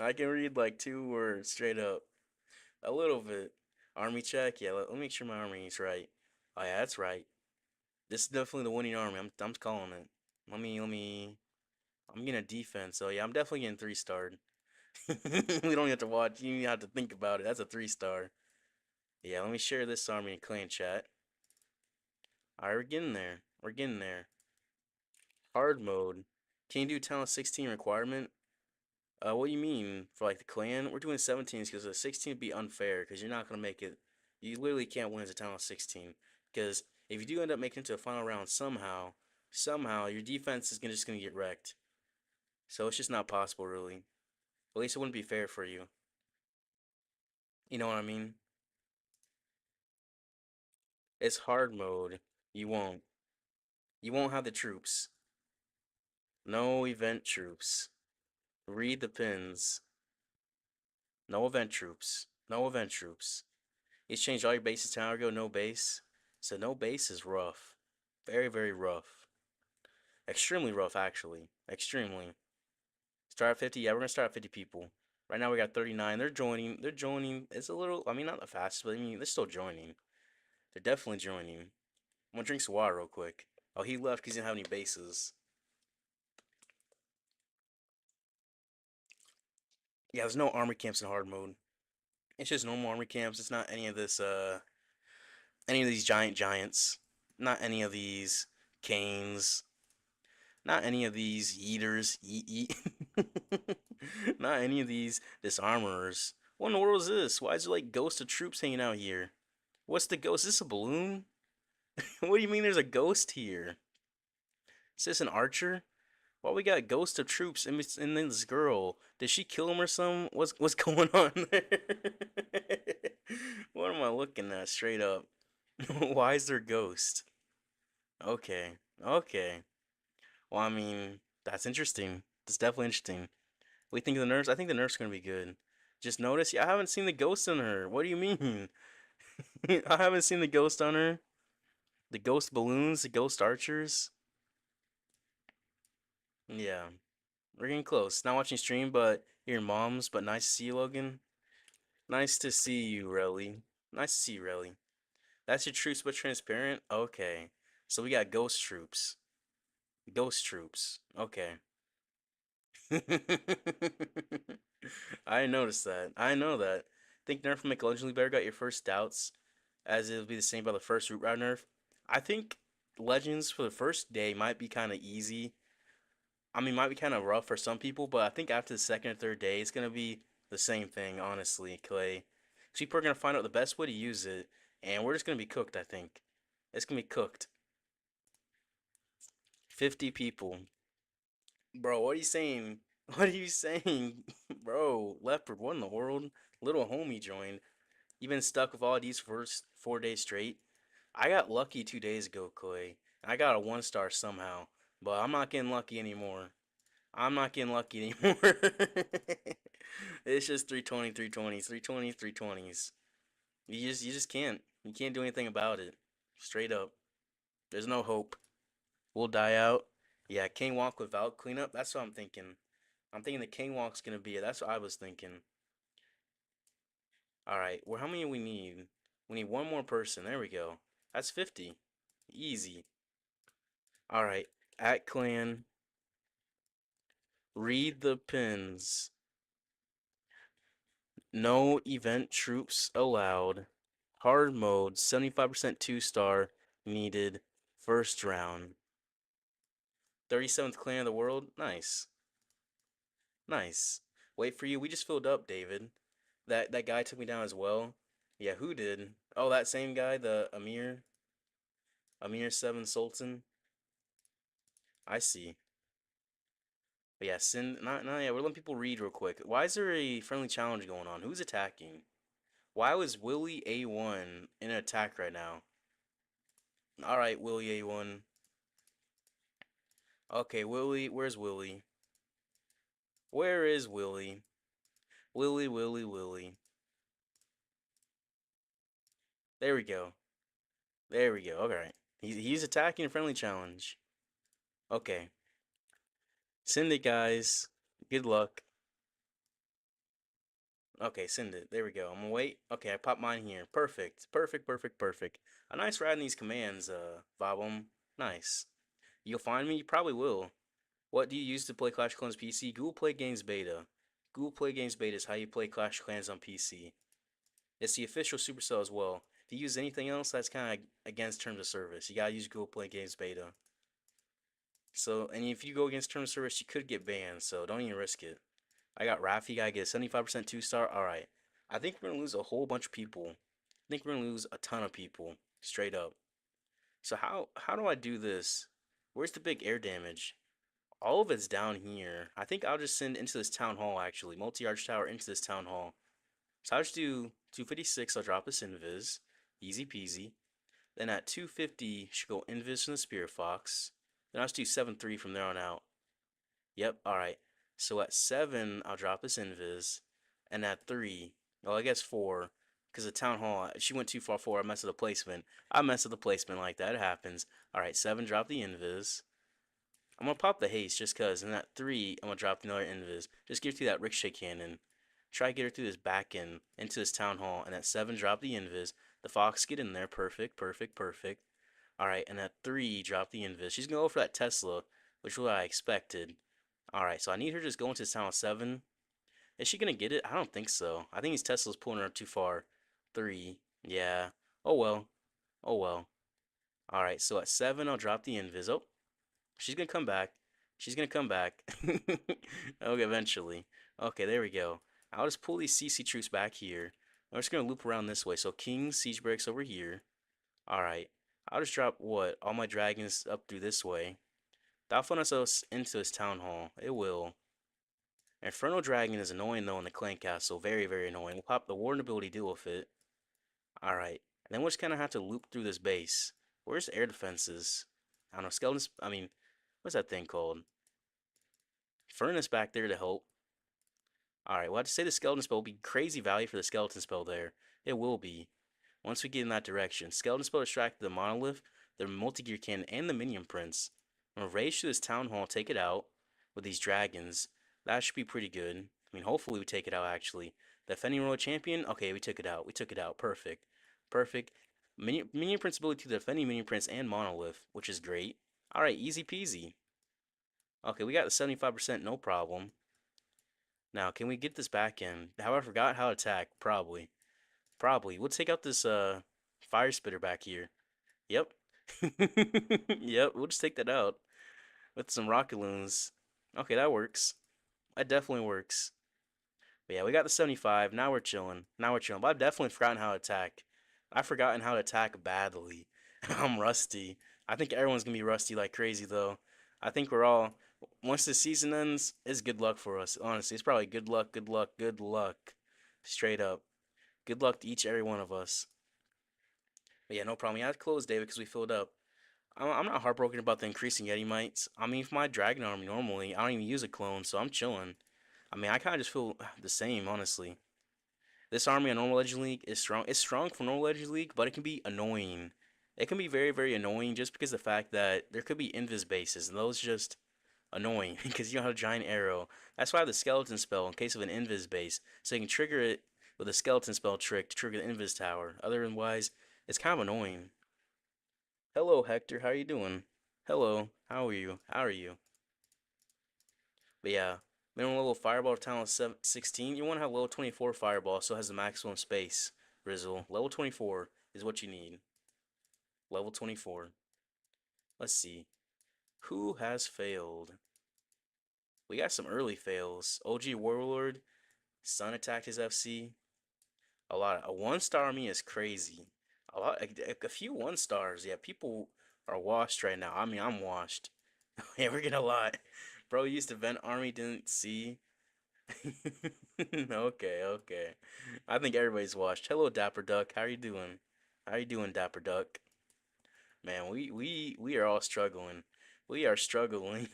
I can read like 2 words straight up. A little bit. Army check. Yeah, let me make sure my army is right. Oh yeah, that's right. This is definitely the winning army. I'm calling it. Let me. I'm getting a defense. So yeah, I'm definitely getting 3-starred. We don't have to watch. You even have to think about it. That's a 3-star. Yeah, let me share this army in clan chat. Alright, we're getting there. We're getting there. Hard mode. Can you do talent 16 requirement? What do you mean for like the clan? We're doing 17s because the 16 would be unfair because you're not gonna make it. You literally can't win as a talent 16 because if you do end up making it to a final round somehow your defense is just gonna get wrecked. So it's just not possible really. At least it wouldn't be fair for you. You know what I mean? It's hard mode. You won't. You won't have the troops. No event troops. Read the pins. No event troops. No event troops. He's changed all your bases to an hour ago. No base. So no base is rough. Very, very rough. Extremely rough, actually. Extremely. Start at 50. Yeah, we're gonna start at 50 people. Right now we got 39. They're joining. They're joining. It's a little. I mean, not the fastest, but I mean, they're still joining. They're definitely joining. I'm gonna drink some water real quick. Oh, he left because he didn't have any bases. Yeah, there's no army camps in hard mode. It's just normal army camps. It's not any of this. Any of these giants. Not any of these canes. Not any of these eaters. Eat. Not any of these disarmorers. What in the world is this? Why is there like ghosts of troops hanging out here? What's the ghost? Is this a balloon? What do you mean there's a ghost here? Is this an archer? Why we got ghost of troops and then this girl? Did she kill him or something? What's going on there? What am I looking at straight up? Why is there ghost? Okay. Okay. Well, I mean, that's interesting. That's definitely interesting. What do you think of the nurse? I think the nurse is gonna be good. Just notice, yeah, I haven't seen the ghost on her. What do you mean? I haven't seen the ghost on her. The ghost balloons, the ghost archers. Yeah, we're getting close. Not watching stream, but your mom's. But nice to see you, Logan. Nice to see you, Relly. Nice to see you, Relly. That's your troops, but transparent. Okay, so we got ghost troops. Ghost troops. Okay. I noticed that. I know that. Think Nerf will make Legend League better? Got your first doubts, as it'll be the same by the first root route Nerf. I think Legends for the first day might be kind of easy. I mean, might be kind of rough for some people, but I think after the second or third day, it's gonna be the same thing, honestly, Clay. People are gonna find out the best way to use it, and we're just gonna be cooked, I think. It's gonna be cooked. 50 people. Bro, what are you saying? What are you saying? Bro, Leopard, what in the world? Little homie joined. You've been stuck with all these first 4 days straight. I got lucky 2 days ago, Clay. I got a 1 star somehow, but I'm not getting lucky anymore. I'm not getting lucky anymore. It's just 320, 320s, 320s, 320s. You just can't. You can't do anything about it. Straight up. There's no hope. We'll die out. Yeah, King Walk without cleanup. That's what I'm thinking. I'm thinking the King Walk's gonna be it. That's what I was thinking. All right. Well, how many we need? We need one more person. There we go. That's 50. Easy. All right. At clan, read the pins. No event troops allowed. Hard mode, 75% 2 star needed. First round. 37th clan of the world. Nice. Nice. Wait for you. We just filled up, David. That guy took me down as well. Yeah, who did? Oh, that same guy, the Amir 7 Sultan. I see. But yeah, yeah, we're letting people read real quick. Why is there a friendly challenge going on? Who's attacking? Why was Willie A1 in an attack right now? Alright, Willie A1. Okay, Willie, where's Willie? Where is Willie? Willie, Willie, Willie. There we go. There we go. Alright. He's attacking a friendly challenge. Okay. Send it, guys. Good luck. Okay, send it. There we go. I'm gonna wait. Okay, I popped mine here. Perfect. Perfect, perfect, perfect. A nice ride in these commands, Vabum. Nice. You'll find me? You probably will. What do you use to play Clash of Clans PC? Google Play Games Beta. Google Play Games Beta is how you play Clash of Clans on PC. It's the official Supercell as well. If you use anything else, that's kind of against terms of service. You gotta use Google Play Games Beta. So, and if you go against terms of service, you could get banned. So don't even risk it. I got Rafi. I get 75% 2 star. All right. I think we're gonna lose a whole bunch of people. I think we're gonna lose a ton of people, straight up. So how do I do this? Where's the big air damage? All of it's down here. I think I'll just send into this town hall actually. Multi-arch tower into this town hall. So I'll just do 256. I'll drop this invis. Easy peasy. Then at 250, should go invis from the Spirit Fox. Then I'll just do 7-3 from there on out. Yep, alright. So at 7, I'll drop this invis. And at 3, well, I guess 4, because the town hall, she went too far forward. I messed with the placement. I messed with the placement like that. It happens. Alright, 7, drop the invis. I'm gonna pop the haste just cause, and at 3, I'm gonna drop another invis. Just give to that ricochet cannon. Try to get her through this back end into this town hall. And at 7, drop the invis. The fox get in there. Perfect, perfect, perfect. Alright, and at 3, drop the invis. She's gonna go for that Tesla, which was what I expected. Alright, so I need her to just go into this town 7. Is she gonna get it? I don't think so. I think these Tesla's pulling her too far. 3. Yeah. Oh well. Oh well. Alright, so at 7, I'll drop the invis. Oh, she's gonna come back. She's gonna come back. Okay, eventually. Okay, there we go. I'll just pull these CC troops back here. I'm just gonna loop around this way. So King siege breaks over here. Alright. I'll just drop what? All my dragons up through this way. That'll fund us into this town hall. It will. Inferno Dragon is annoying though in the clan castle. Very, very annoying. We'll pop the Warden ability, deal with it. Alright. And then we'll just kind of have to loop through this base. Where's the air defenses? I don't know. Skeletons. I mean, what's that thing called? Furnace back there to help. Alright, well, I'd say the skeleton spell will be crazy value for the skeleton spell there. It will be. Once we get in that direction. Skeleton spell distracted the monolith, the multi-gear cannon, and the minion prince. I'm gonna rage through this town hall, take it out with these dragons. That should be pretty good. I mean, hopefully we take it out actually. The defending royal champion. Okay, we took it out. We took it out. Perfect. Perfect. Minion prince ability to the defending minion prince and monolith, which is great. Alright, easy peasy. Okay, we got the 75%, no problem. Now, can we get this back in? How I forgot how to attack. Probably. Probably. We'll take out this fire spitter back here. Yep. Yep, we'll just take that out with some rocket loons. Okay, that works. That definitely works. But yeah, we got the 75. Now we're chilling. Now we're chilling. But I've definitely forgotten how to attack. I've forgotten how to attack badly. I'm rusty. I think everyone's gonna be rusty like crazy though. I think we're all once the season ends, it's good luck for us. Honestly, it's probably good luck, good luck, good luck. Straight up. Good luck to each every one of us. But yeah, no problem. You have to close, David, because we filled up. I'm not heartbroken about the increasing Yeti mites. I mean, for my Dragon army normally, I don't even use a clone, so I'm chilling. I mean, I kind of just feel the same, honestly. This army on normal Legend League is strong. It's strong for normal Legend League, but it can be annoying. It can be very, very annoying just because of the fact that there could be invis bases, and those just annoying because you don't have a giant arrow. That's why I have the skeleton spell in case of an invis base, so you can trigger it with a skeleton spell trick to trigger the invis tower. Otherwise, it's kind of annoying. Hello, Hector. How are you doing? Hello. How are you? How are you? But yeah, minimum level fireball talent 16. You want to have level 24 fireball so it has the maximum space. Rizzle. Level 24 is what you need. Level 24. Let's see. Who has failed? We got some early fails. OG Warlord. Sun attacked his FC. A lot. A one-star army is crazy. A lot. A few one stars. Yeah, people are washed right now. I mean, I'm washed. Yeah, we're getting a lot. Bro used to vent army, didn't see. Okay, okay. I think everybody's washed. Hello, Dapper Duck. How you doing? How you doing, Dapper Duck? Man, we are all struggling. We are struggling.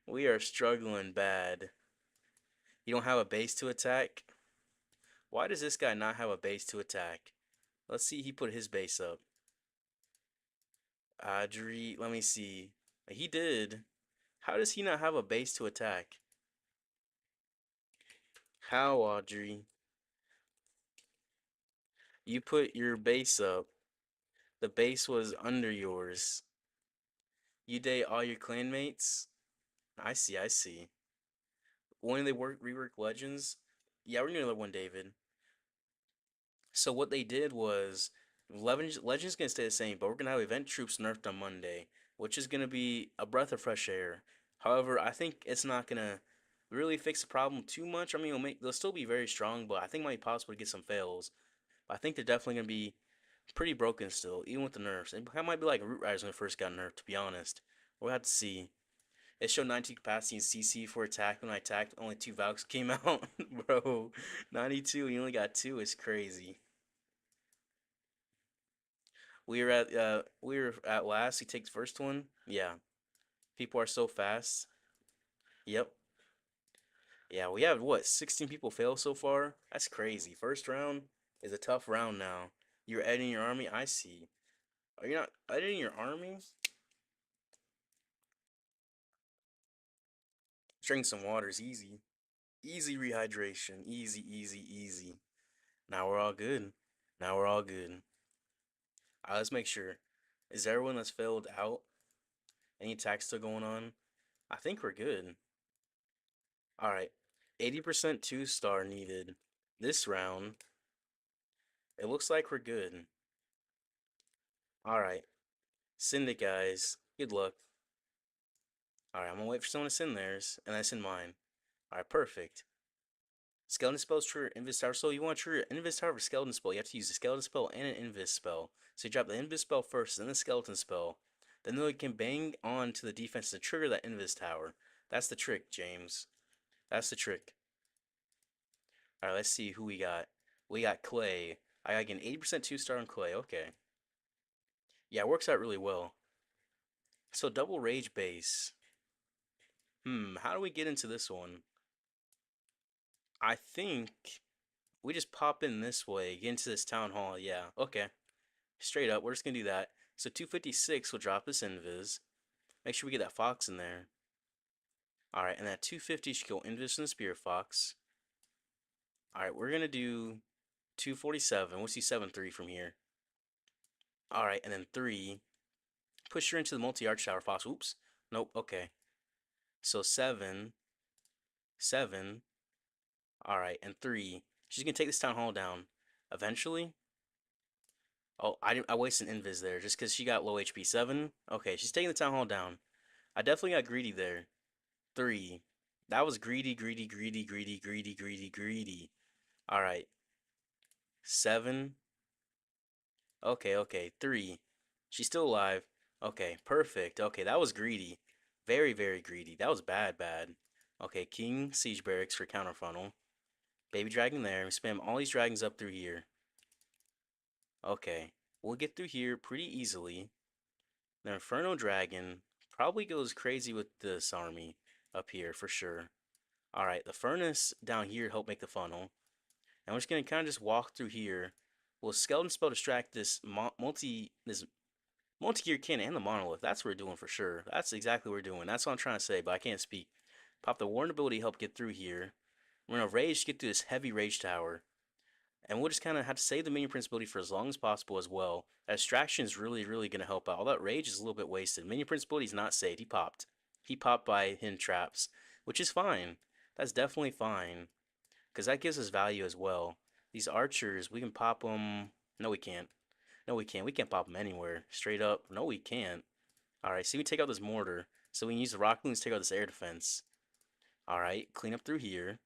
We are struggling bad. You don't have a base to attack? Why does this guy not have a base to attack? Let's see, he put his base up. Audrey, let me see. He did. How does he not have a base to attack? How, Audrey? You put your base up. The base was under yours. You date all your clanmates? I see, I see. When they rework Legends? Yeah, we're doing another one, David. So what they did was Legends gonna stay the same, but we're gonna have event troops nerfed on Monday, which is gonna be a breath of fresh air. However, I think it's not gonna really fix the problem too much. I mean, they'll still be very strong, but I think it might be possible to get some fails. But I think they're definitely gonna be pretty broken still, even with the nerfs. It might be like Root Riders when it first got nerfed, to be honest. We'll have to see. It showed 92 capacity in CC for attack. When I attacked, only two Valks came out. Bro, 92, you only got two. It's crazy. We were at last. We take the first one. Yeah. People are so fast. Yep. Yeah, we have what, 16 people fail so far? That's crazy. First round is a tough round now. You're editing your army? I see. Are you not editing your army? Drink some waters, easy. Easy rehydration. Easy, easy, easy. Now we're all good. Now we're all good. Let's make sure. Is everyone that's failed out? Any attacks still going on? I think we're good. Alright. 80% 2-star needed. This round, it looks like we're good. Alright. Send it, guys. Good luck. Alright, I'm gonna wait for someone to send theirs, and I send mine. Alright, perfect. Skeleton spells trigger Invis Tower. So you want to trigger Invis Tower for Skeleton spell, you have to use a Skeleton spell and an Invis spell. So you drop the Invis spell first, then the Skeleton spell. Then they can bang on to the defense to trigger that Invis Tower. That's the trick, James. That's the trick. Alright, let's see who we got. We got Clay. I got an 80% 2-star on Clay. Okay. Yeah, it works out really well. So double Rage base. How do we get into this one? I think we just pop in this way, get into this town hall. Yeah, okay. Straight up, we're just gonna do that. So 256 will drop this invis. Make sure we get that fox in there. Alright, and that 250 should go invis and the spear fox. Alright, we're gonna do 247. We'll see 7-3 from here. Alright, and then 3. Push her into the multi-arch tower fox. Oops. Nope, okay. So 7. 7. Alright, and 3. She's gonna take this town hall down. Eventually. Oh, I wasted an invis there just because she got low HP. 7. Okay, she's taking the town hall down. I definitely got greedy there. Three. That was greedy, greedy, greedy, greedy, greedy, greedy, greedy. All right. Seven. Okay, okay. Three. She's still alive. Okay, perfect. Okay, that was greedy. Very, very greedy. That was bad, bad. Okay, King Siege Barracks for counter funnel. Baby dragon there. We spam all these dragons up through here. Okay, we'll get through here pretty easily. The Inferno Dragon probably goes crazy with this army up here for sure. Alright, the furnace down here help make the funnel. And we're just gonna kind of just walk through here. We'll skeleton spell distract this multi-gear cannon and the monolith. That's what we're doing for sure. That's exactly what we're doing. That's what I'm trying to say, but I can't speak. Pop the warden ability help get through here. We're gonna rage to get through this heavy rage tower. And we'll just kind of have to save the minion principality for as long as possible as well. That distraction is really, really going to help out. All that rage is a little bit wasted. Minion principality is not saved. He popped. He popped by hidden traps, which is fine. That's definitely fine. Because that gives us value as well. These archers, we can pop them. No, we can't. No, we can't. We can't pop them anywhere. Straight up. No, we can't. Alright, see, we take out this mortar. So we can use the rock loons to take out this air defense. Alright, clean up through here.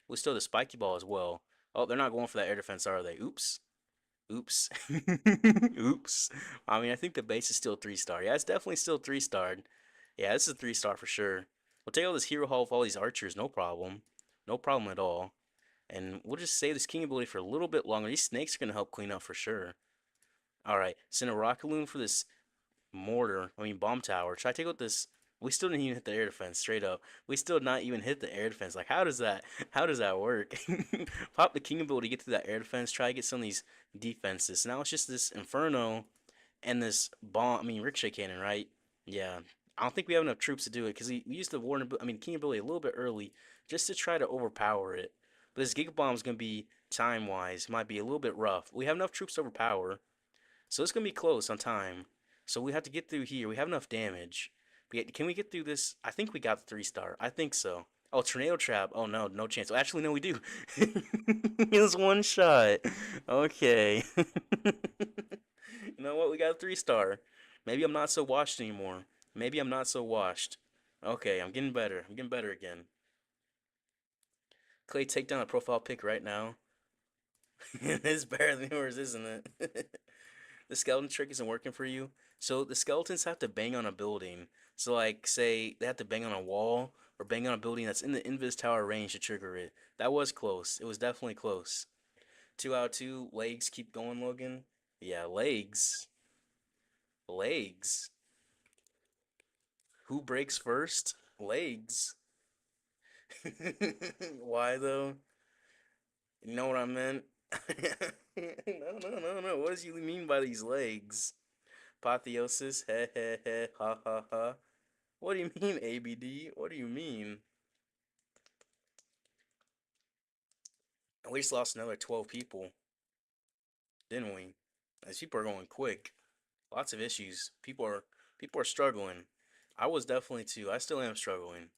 We still have the spiky ball as well. Oh, they're not going for that air defense, are they? Oops. Oops. Oops. I mean, I think the base is still 3-star. Yeah, it's definitely still 3-starred. Yeah, this is a 3-star for sure. We'll take all this hero hall with all these archers, no problem. No problem at all. And we'll just save this king ability for a little bit longer. These snakes are going to help clean up for sure. Alright, send a rocket loon for this bomb tower. Should I take out this? We still didn't even hit the air defense, straight up. We still not even hit the air defense. Like, how does that work? Pop the king ability, get through that air defense, try to get some of these defenses. Now it's just this Inferno and this ricochet cannon, right? Yeah. I don't think we have enough troops to do it because we used the king ability a little bit early just to try to overpower it. But this Giga Bomb is going to be, time-wise, might be a little bit rough. We have enough troops to overpower. So it's gonna be close on time. So we have to get through here. We have enough damage. Can we get through this? I think we got the 3-star. I think so. Oh, tornado trap. Oh no, no chance. Oh, actually, no, we do. It was one shot. Okay. You know what? We got a 3-star. Maybe I'm not so washed anymore. Maybe I'm not so washed. Okay, I'm getting better. I'm getting better again. Clay, take down a profile pic right now. It's better than yours, isn't it? The skeleton trick isn't working for you. So the skeletons have to bang on a building. So like say they have to bang on a wall or bang on a building that's in the invis tower range to trigger it. That was close. It was definitely close. 2 out of 2. Legs keep going, Logan. Yeah, legs. Legs. Who breaks first? Legs. Why though? You know what I meant? No, no, no, no. What does you mean by these legs? Apotheosis, he he he, ha ha ha. What do you mean, ABD? What do you mean? We just lost another 12 people, didn't we? These people are going quick. Lots of issues. People are struggling. I was definitely too. I still am struggling,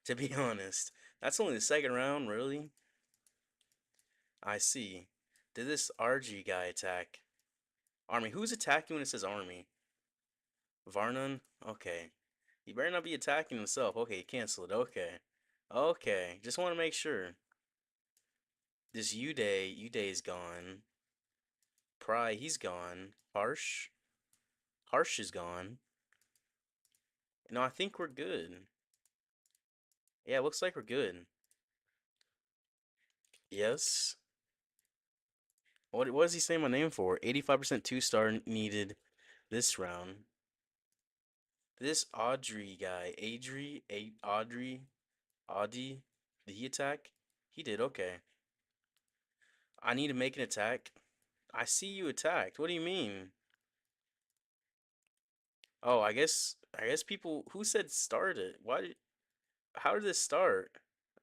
to be honest. That's only the second round, really? I see. Did this RG guy attack? Army. Who's attacking when it says army? Varnun? Okay. He better not be attacking himself. Okay, cancel it. Okay. Okay. Just want to make sure. This Uday is gone. Pry, he's gone. Harsh is gone. No, I think we're good. Yeah, looks like we're good. Yes. What does he say my name for? 85% 2-star needed this round. This Audrey guy, Audie, did he attack? He did, okay. I need to make an attack. I see you attacked. What do you mean? Oh, I guess people who said start it. How did this start?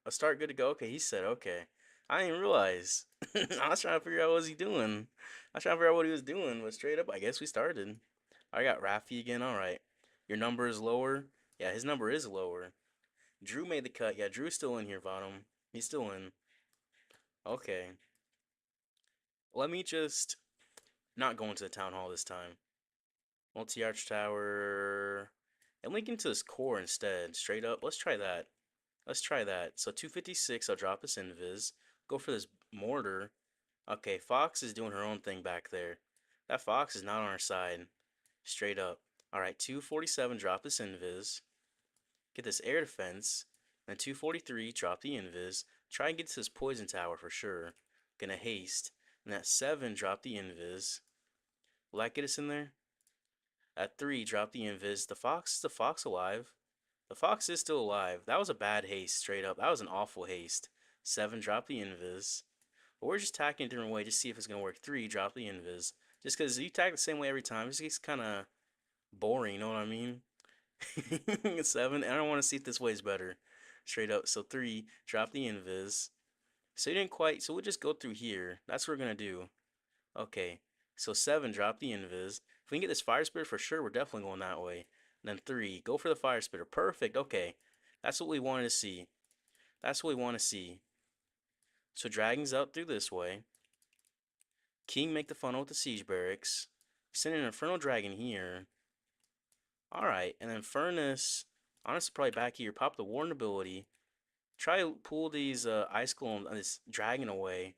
A start good to go? Okay, he said okay. I didn't realize. I was trying to figure out what was he doing. I was trying to figure out what he was doing, but straight up, I guess we started. I got Rafi again. All right. Your number is lower. Yeah, his number is lower. Drew made the cut. Yeah, Drew's still in here, bottom. He's still in. Okay. Let me just not go into the town hall this time. Multi-arch tower. and link into his core instead. Straight up. Let's try that. Let's try that. So 256, I'll drop this invis. Go for this mortar. Okay, Fox is doing her own thing back there. That Fox is not on our side. Straight up. Alright, 247, drop this invis. Get this air defense. Then 243, drop the invis. Try and get to this poison tower for sure. Gonna haste. And at 7, drop the invis. Will that get us in there? At 3, drop the invis. Is the Fox alive? The Fox is still alive. That was a bad haste, straight up. That was an awful haste. 7, drop the invis. But we're just attacking a different way, just see if it's gonna work. 3, drop the invis. Just because you attack the same way every time, it just gets kind of boring, you know what I mean? 7, I don't want to see if this way is better. Straight up. So 3, drop the invis. So you didn't quite, so we'll just go through here. That's what we're gonna do. Okay. So 7, drop the invis. If we can get this fire spitter for sure, we're definitely going that way. And then 3, go for the fire spitter. Perfect. Okay. That's what we wanted to see. That's what we want to see. So dragons up through this way. King make the funnel with the siege barracks. Send an infernal dragon here. Alright, and then furnace. Honestly, probably back here. Pop the warden ability. Try to pull these ice golem, this dragon away.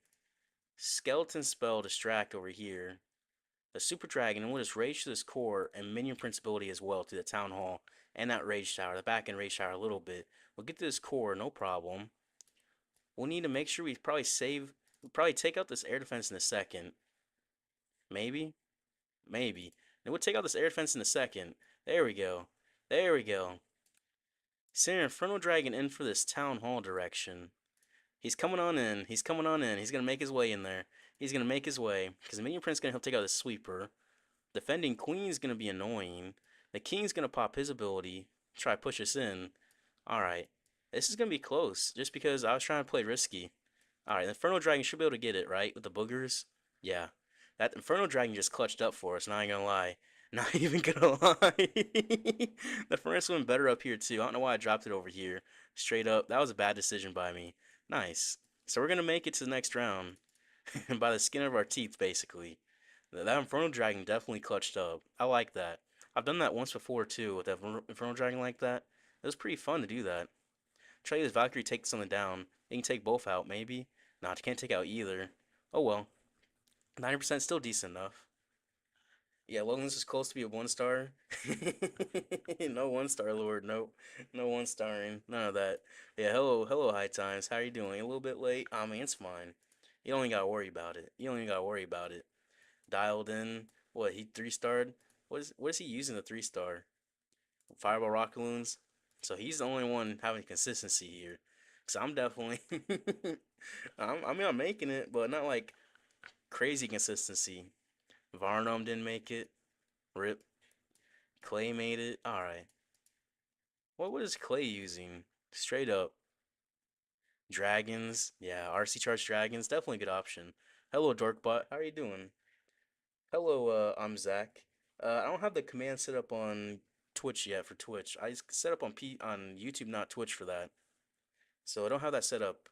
Skeleton spell distract over here. The super dragon, and we'll just rage to this core and minion prince ability as well to the town hall and that rage tower, the back end rage tower a little bit. We'll get to this core, no problem. We'll need to make sure we probably save, we'll probably take out this air defense in a second. Maybe? Maybe. Then we'll take out this air defense in a second. There we go. There we go. Send an infernal dragon in for this town hall direction. He's coming on in. He's coming on in. He's going to make his way in there. He's going to make his way. Because the minion prince is going to help take out the sweeper. Defending queen is going to be annoying. The king's going to pop his ability. Try to push us in. Alright. This is going to be close. Just because I was trying to play risky. Alright, the Inferno Dragon should be able to get it, right? With the boogers? Yeah. That Inferno Dragon just clutched up for us, not even gonna lie. Not even gonna lie. The furnace went better up here, too. I don't know why I dropped it over here. Straight up. That was a bad decision by me. Nice. So we're gonna make it to the next round. By the skin of our teeth, basically. That Inferno Dragon definitely clutched up. I like that. I've done that once before, too, with that Inferno Dragon like that. It was pretty fun to do that. Try this Valkyrie take something down. You can take both out, maybe. Nah, you can't take out either. Oh well. 90% still decent enough. Yeah, Logan's is close to be a 1 star. No 1 star, Lord. Nope. No 1 starring. None of that. Yeah, hello, High Times. How you doing? A little bit late? I mean, it's fine. You don't even gotta worry about it. You don't even gotta worry about it. Dialed in. What, he 3 starred? What is he using the 3 star? Fireball rocket balloons. So he's the only one having consistency here. So I'm definitely, I mean, I'm making it, but not like crazy consistency. Varnum didn't make it. Rip. Clay made it. All right. What is Clay using? Straight up. Dragons. Yeah, RC Charge Dragons. Definitely a good option. Hello, Dorkbot. How are you doing? Hello, I'm Zach. I don't have the command set up on Twitch yet for Twitch. I set up on YouTube, not Twitch for that. So I don't have that set up.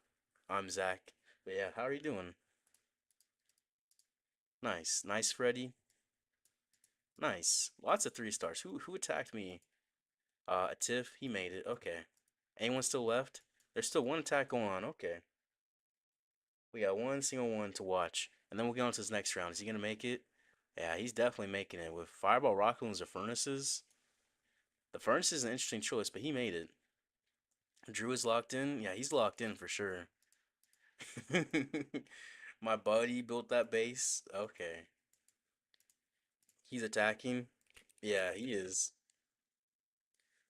I'm Zach. But yeah, how are you doing? Nice. Nice, Freddy. Nice. Lots of 3 stars. Who attacked me? A Tiff. He made it. Okay. Anyone still left? There's still one attack going on. Okay. We got one single one to watch. And then we'll get on to this next round. Is he gonna make it? Yeah, he's definitely making it. With Fireball Rockaloons or Furnaces. The Furnace is an interesting choice, but he made it. Drew is locked in. Yeah, he's locked in for sure. My buddy built that base. Okay. He's attacking. Yeah, he is.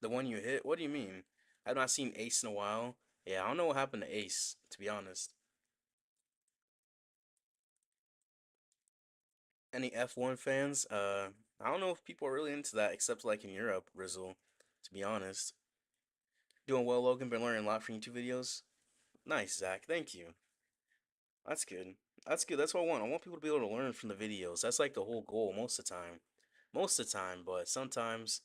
The one you hit? What do you mean? I've not seen Ace in a while. Yeah, I don't know what happened to Ace, to be honest. Any F1 fans? I don't know if people are really into that, except like in Europe, Rizzle, to be honest. Doing well, Logan. Been learning a lot from YouTube videos. Nice, Zach. Thank you. That's good. That's good. That's what I want. I want people to be able to learn from the videos. That's like the whole goal most of the time. Most of the time, but sometimes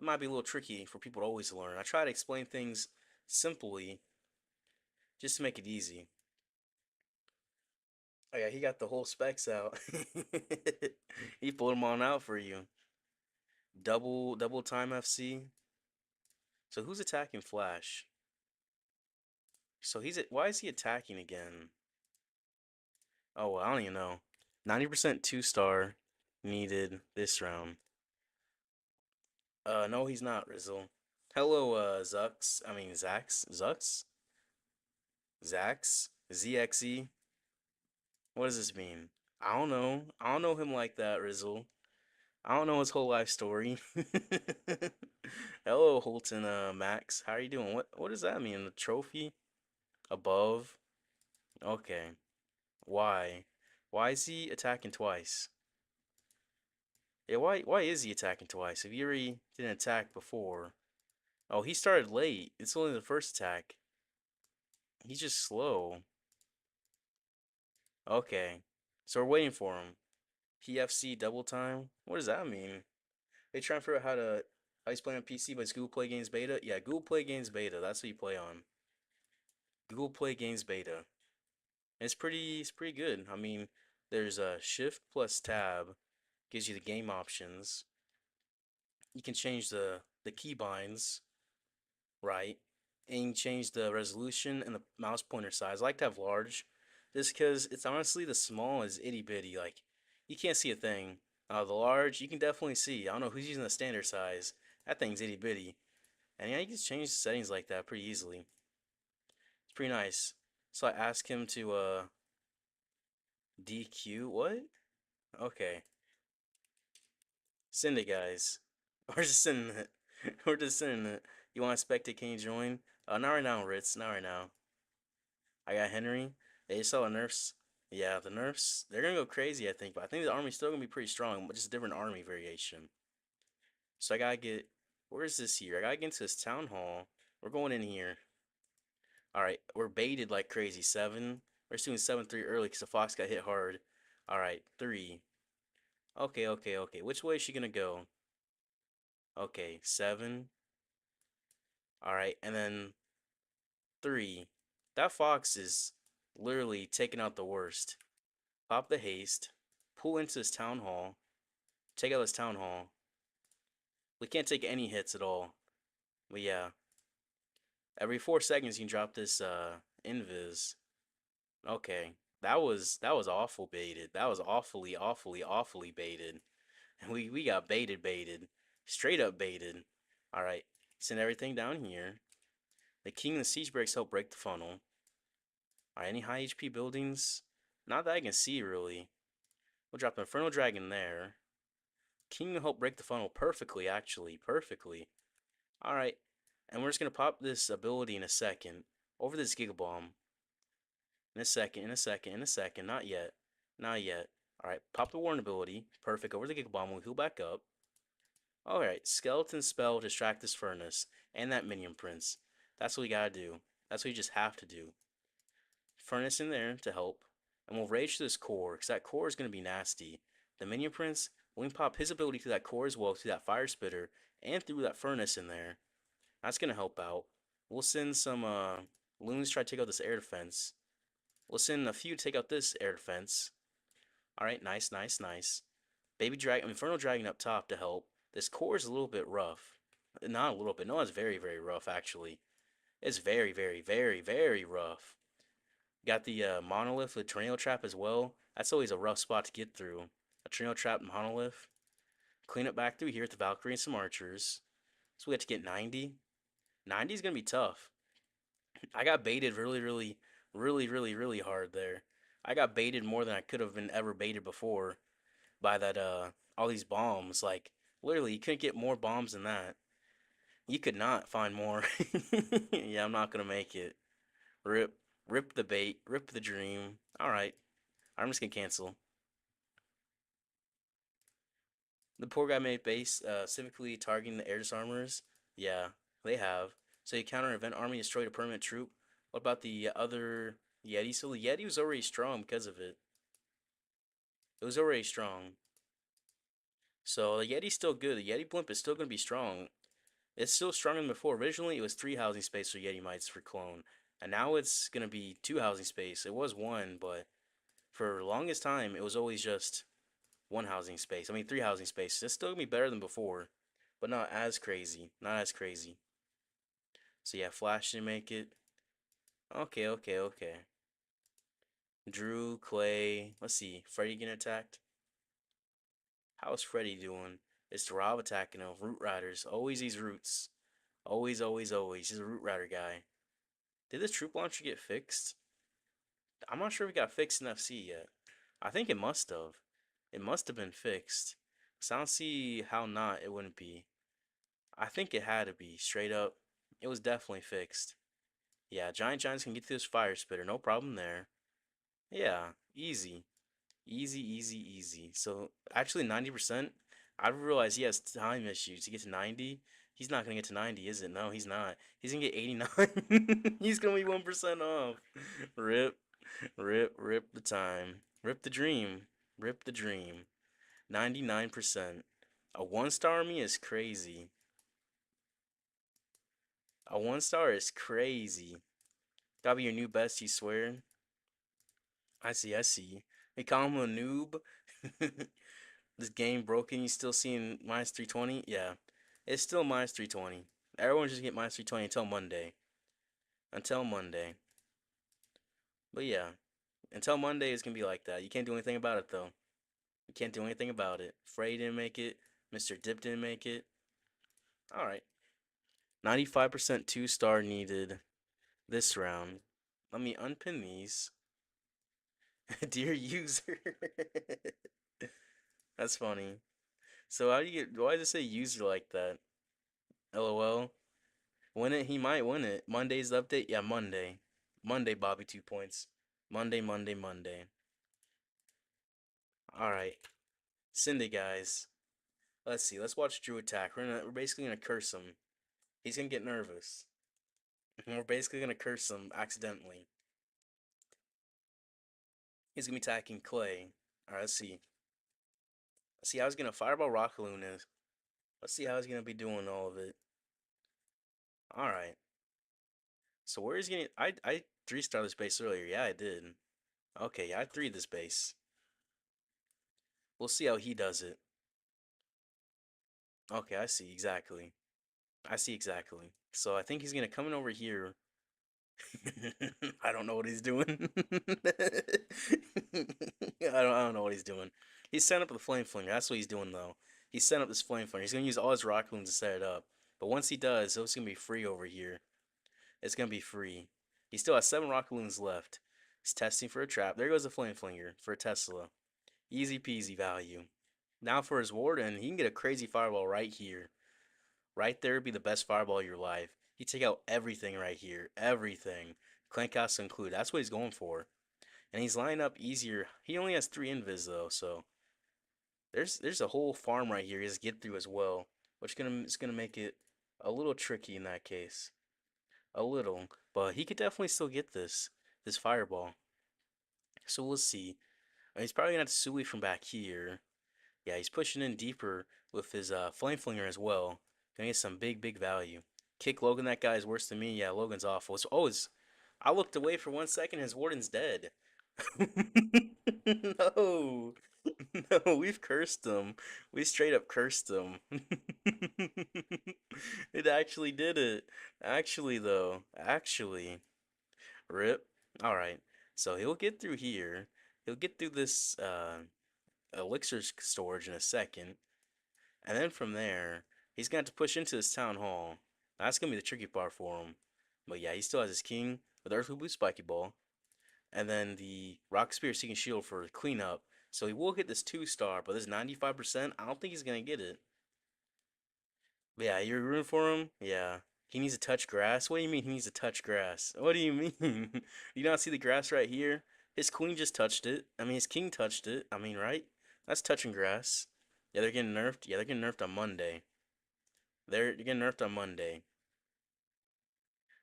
it might be a little tricky for people to always learn. I try to explain things simply just to make it easy. Oh yeah, he got the whole specs out. He pulled them on out for you. Double time FC. So who's attacking Flash? So why is he attacking again? Oh, well, I don't even know. 90% 2-star needed this round. No, he's not, Rizzle. Hello, Zux. I mean, Zax? Zux? Zax? ZXE? What does this mean? I don't know. I don't know him like that, Rizzle. I don't know his whole life story. Hello, Holton, Max. How are you doing? What does that mean? The trophy? Above? Okay. Why? Why is he attacking twice? Yeah, why is he attacking twice? If Yuri didn't attack before. Oh, he started late. It's only the first attack. He's just slow. Okay. So we're waiting for him. PFC double time? What does that mean? They trying to figure out how he's playing on PC, but it's Google Play Games Beta? Yeah, Google Play Games Beta. That's what you play on. Google Play Games Beta. It's pretty good. I mean, there's a shift plus tab gives you the game options. You can change the keybinds, right? And you can change the resolution and the mouse pointer size. I like to have large, just because it's honestly the small is itty bitty. Like you can't see a thing. The large you can definitely see. I don't know who's using the standard size. That thing's itty bitty. And yeah, you can change the settings like that pretty easily. It's pretty nice. So I asked him to DQ what? Okay. Send it, guys. We're just sending it. We're just sending it. You want to spectate? Can you join? Not right now, Ritz. Not right now. I got Henry. They saw the nerfs. Yeah, the nerfs. They're gonna go crazy, I think. But I think the army's still gonna be pretty strong, but just a different army variation. So I gotta get. Where is this here? I gotta get into this town hall. We're going in here. All right, we're baited like crazy. Seven. We're just doing 7-3 early because the fox got hit hard. All right, three. Okay, okay, okay. Which way is she gonna go? Okay, seven. All right, and then three. That fox is literally taking out the worst. Pop the haste. Pull into this town hall. Take out this town hall. We can't take any hits at all. But yeah, every 4 seconds you can drop this invis. Okay, that was awful baited. That was awfully, awfully, awfully baited. And we got baited, straight up baited. All right, send everything down here. The king and the siege breaks help break the funnel. All right, any high HP buildings? Not that I can see really. We'll drop Inferno Dragon there. King will help break the funnel perfectly, actually, perfectly. All right, and we're just gonna pop this ability in a second over this Giga Bomb. In a second, in a second, in a second. Not yet, not yet. All right, pop the Warren ability. Perfect. Over the Giga Bomb. We'll heal back up. All right, Skeleton Spell, distract this furnace and that Minion Prince. That's what we gotta do. That's what you just have to do. Furnace in there to help, and we'll rage to this core because that core is gonna be nasty. The Minion Prince, we can pop his ability through that core as well, through that Fire Spitter, and through that furnace in there. That's gonna help out. We'll send some loons to try to take out this air defense. We'll send a few to take out this air defense. Alright, nice, nice, nice. Baby Dragon, Infernal Dragon up top to help. This core is a little bit rough. Not a little bit. No, it's very, very rough, actually. It's very, very, very, very rough. Got the Monolith with Tornado Trap as well. That's always a rough spot to get through. A Tornado Trap Monolith. Clean it back through here with the Valkyrie and some archers. So we have to get 90. 90 is going to be tough. I got baited really, really, really, really, really hard there. I got baited more than I could have been ever baited before by that all these bombs. Like literally, you couldn't get more bombs than that. You could not find more. Yeah, I'm not gonna make it. Rip, rip the bait, rip the dream. All right, I'm just gonna cancel. The poor guy made base specifically targeting the air disarmors. Yeah, they have. So you counter event army destroyed a permanent troop. What about the other Yeti? So the Yeti was already strong because of it. It was already strong. So the Yeti's still good. The Yeti blimp is still gonna be strong. It's still stronger than before. Originally, it was 3 housing space for Yeti mites for clone, and now it's gonna be 2 housing space. It was one, but for the longest time, it was always just 1 housing space. I mean, 3 housing space. It's still gonna be better than before, but not as crazy. Not as crazy. So yeah, Flash didn't make it. Okay, okay, okay. Drew, Clay. Let's see. Freddy getting attacked. How's Freddy doing? It's the Rob attacking him. Root Riders. Always these roots. Always, always, always. He's a Root Rider guy. Did this troop launcher get fixed? I'm not sure if it got fixed in FC yet. I think it must have. It must have been fixed. So I don't see how not it wouldn't be. I think it had to be. Straight up. It was definitely fixed. Yeah, Giant Giants can get through this Fire Spitter. No problem there. Yeah, easy. Easy, easy, easy. So actually 90%, I realize he has time issues to get to 90. He's not gonna get to 90, is it? No, he's not. He's gonna get 89. He's gonna be 1% off. Rip, rip the time. Rip the dream. Rip the dream. 99%. A 1-star army is crazy. A 1-star is crazy. Gotta be your new best, you swear? I see, I see. They call him a noob. This game broken. You still seeing minus 320? Yeah, it's still minus 320. Everyone just get minus 320 until Monday. Until Monday. But yeah, until Monday it's gonna be like that. You can't do anything about it though. You can't do anything about it. Frey didn't make it. Mr. Dip didn't make it. All right. 95% 2-star needed this round. Let me unpin these. Dear user. That's funny. So how do you get? Why does it say user like that? LOL. Win it, he might win it. Monday's the update? Yeah, Monday. Monday, Bobby, 2 points. Monday, Monday, Monday. Alright. Cindy, guys. Let's see. Let's watch Drew attack. We're basically gonna curse him. He's gonna get nervous. We're basically gonna curse him accidentally. He's gonna be attacking Clay. Alright, let's see. Let's see how he's gonna fireball Rockaloon is. Let's see how he's gonna be doing all of it. Alright. So where is he gonna I 3-star this base earlier. Yeah, I did. Okay, yeah, I 3 this base. We'll see how he does it. Okay, I see exactly. I see exactly. So I think he's gonna come in over here. I don't know what he's doing. I don't know what he's doing. He's setting up the flame flinger. That's what he's doing though. He's setting up this flame flinger. He's gonna use all his rock balloons to set it up. But once he does, it's gonna be free over here. It's gonna be free. He still has 7 rock balloons left. He's testing for a trap. There goes the flame flinger for a Tesla. Easy peasy value. Now for his warden, he can get a crazy fireball right here. Right there would be the best fireball of your life. He take out everything right here. Everything. Clank house included. That's what he's going for. And he's lining up easier. He only has 3 invis though, so there's a whole farm right here he has to get through as well. Which is gonna make it a little tricky in that case. A little. But he could definitely still get this fireball. So we'll see. He's probably gonna have to Sui from back here. Yeah, he's pushing in deeper with his flame flinger as well. Gonna get some big value. Kick Logan, that guy is worse than me. Yeah, Logan's awful. I looked away for 1 second. His warden's dead. No, no, we've cursed him. We straight up cursed him. It actually did it. Actually, though, actually, rip. All right, so he'll get through here. He'll get through this elixir storage in a second. And then from there, he's going to have to push into this town hall. That's going to be the tricky part for him. But yeah, he still has his king with Earthly Blue Spiky Ball. And then the Rock Spear Seeking Shield for cleanup. So he will get this 2-star, but this 95%, I don't think he's going to get it. But yeah, you're rooting for him? Yeah. He needs to touch grass? What do you mean he needs to touch grass? What do you mean? You not see the grass right here? His queen just touched it. I mean, his king touched it. I mean, right? That's touching grass. Yeah, they're getting nerfed. Yeah, they're getting nerfed on Monday. They're getting nerfed on Monday.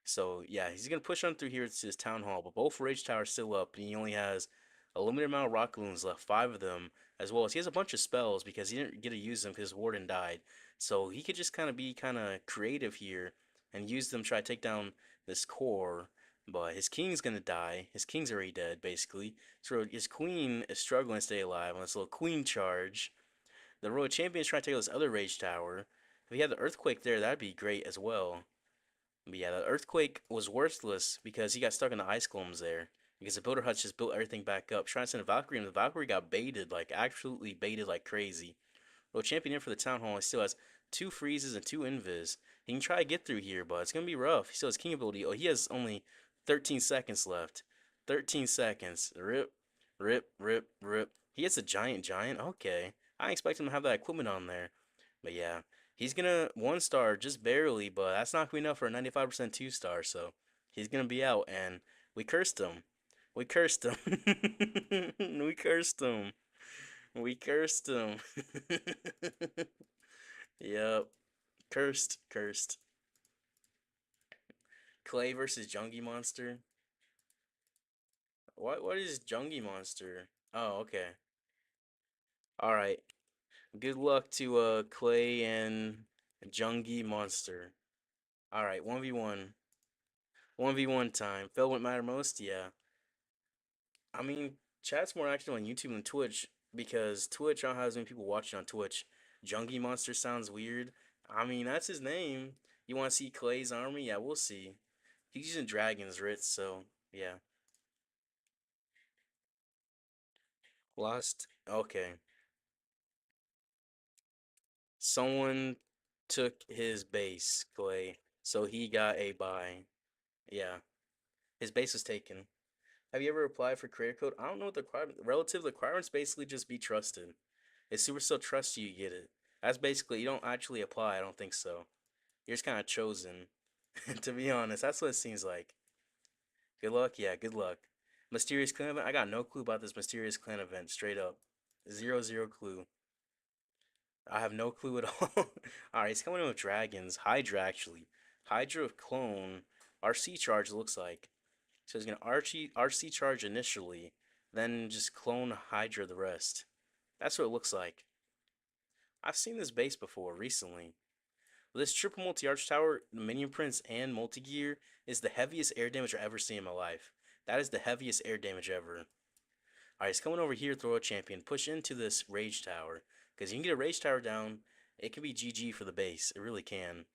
So yeah, he's gonna push on through here to his town hall, but both rage towers still up, and he only has a limited amount of rock balloons left, 5 of them, as well as he has a bunch of spells because he didn't get to use them because his warden died. So he could just kind of be kind of creative here and use them to try to take down this core. But his king's gonna die. His king's already dead, basically. So his queen is struggling to stay alive on this little queen charge. The royal champion is trying to take out this other rage tower. If he had the earthquake there, that'd be great as well. But yeah, the earthquake was worthless because he got stuck in the ice columns there. Because the builder huts just built everything back up. Trying to send a Valkyrie, and the Valkyrie got baited, like absolutely baited like crazy. Well, champion in for the town hall. He still has two freezes and two invis. He can try to get through here, but it's gonna be rough. He still has king ability. Oh, he has only 13 seconds left. 13 seconds. Rip, rip, rip, rip. He has a giant. Okay, I expect him to have that equipment on there. But yeah, he's gonna one star just barely, but that's not gonna be enough for a 95% two star. So he's gonna be out, and we cursed him. We cursed him. We cursed him. We cursed him. Yep. Cursed. Clay versus Jungie Monster. What is Jungie Monster? Oh, okay. All right. Good luck to Clay and Jungie Monster. All right, 1v1. 1v1 time. Phil wouldn't matter most? Yeah. I mean, chat's more active on YouTube than Twitch because Twitch, I don't have as many people watching on Twitch. Jungie Monster sounds weird. I mean, that's his name. You want to see Clay's army? Yeah, we'll see. He's using dragons, Ritz, so yeah. Lost. Okay. Someone took his base, Clay, so he got a buy. Yeah. His base was taken. Have you ever applied for creator code? I don't know what the relative requirements basically just be trusted. If Supercell trusts you, you get it. That's basically you don't actually apply. I don't think so. You're just kind of chosen. To be honest, that's what it seems like. Good luck. Yeah, good luck. Mysterious clan event. I got no clue about this mysterious clan event. Straight up, zero clue. I have no clue at all. All right, it's coming in with dragons. Hydra actually. Hydra of clone. RC charge looks like. So it's gonna RC charge initially, then just clone Hydra the rest. That's what it looks like. I've seen this base before recently. This triple multi-arch tower, minion prince, and multi-gear is the heaviest air damage I've ever seen in my life. That is the heaviest air damage ever. Alright, he's coming over here, throw a champion, push into this rage tower. Because you can get a rage tower down, it can be GG for the base. It really can.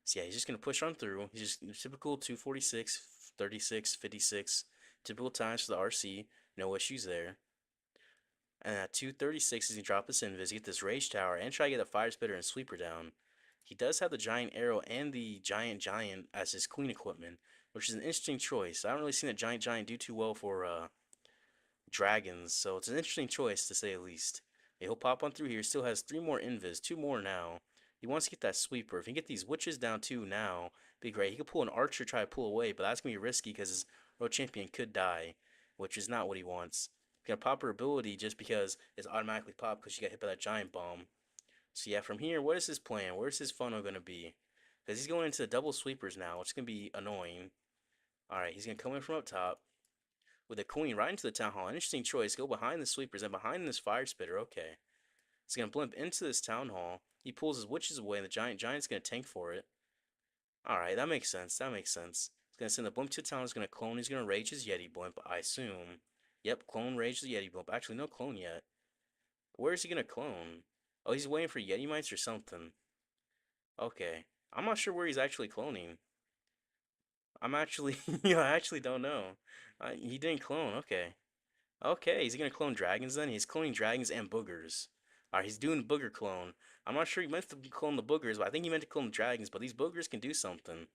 So yeah, he's just going to push on through. He's just typical 246, 36, 56. Typical times for the RC. No issues there. And at 236, he's going to drop this invis, get this rage tower, and try to get a fire spitter and sweeper down. He does have the giant arrow and the giant as his queen equipment, which is an interesting choice. I haven't really seen a giant do too well for dragons, so it's an interesting choice to say the least. Yeah, he'll pop on through here. Still has three more invis, two more now. He wants to get that sweeper. If he can get these witches down too now, be great. He could pull an archer, try to pull away, but that's gonna be risky because his road champion could die, which is not what he wants. He's gonna pop her ability just because it's automatically popped because she got hit by that giant bomb. So yeah, from here, what is his plan? Where's his funnel gonna be? Because he's going into the double sweepers now, which is gonna be annoying. All right, he's gonna come in from up top with a queen right into the town hall. Interesting choice. Go behind the sweepers and behind this fire spitter. Okay. He's gonna blimp into this town hall. He pulls his witches away, and the giant's gonna tank for it. Alright, that makes sense. That makes sense. He's gonna send the blimp to town, he's gonna clone, he's gonna rage his Yeti blimp, I assume. Yep, clone rage the Yeti blimp. Actually, no clone yet. Where is he gonna clone? Oh, he's waiting for Yeti mites or something. Okay. I'm not sure where he's actually cloning. I'm actually, I actually don't know. He didn't clone. Okay. Okay, is he gonna clone dragons then? He's cloning dragons and boogers. Alright, he's doing booger clone. I'm not sure he meant to clone the boogers, but I think he meant to clone the dragons, but these boogers can do something.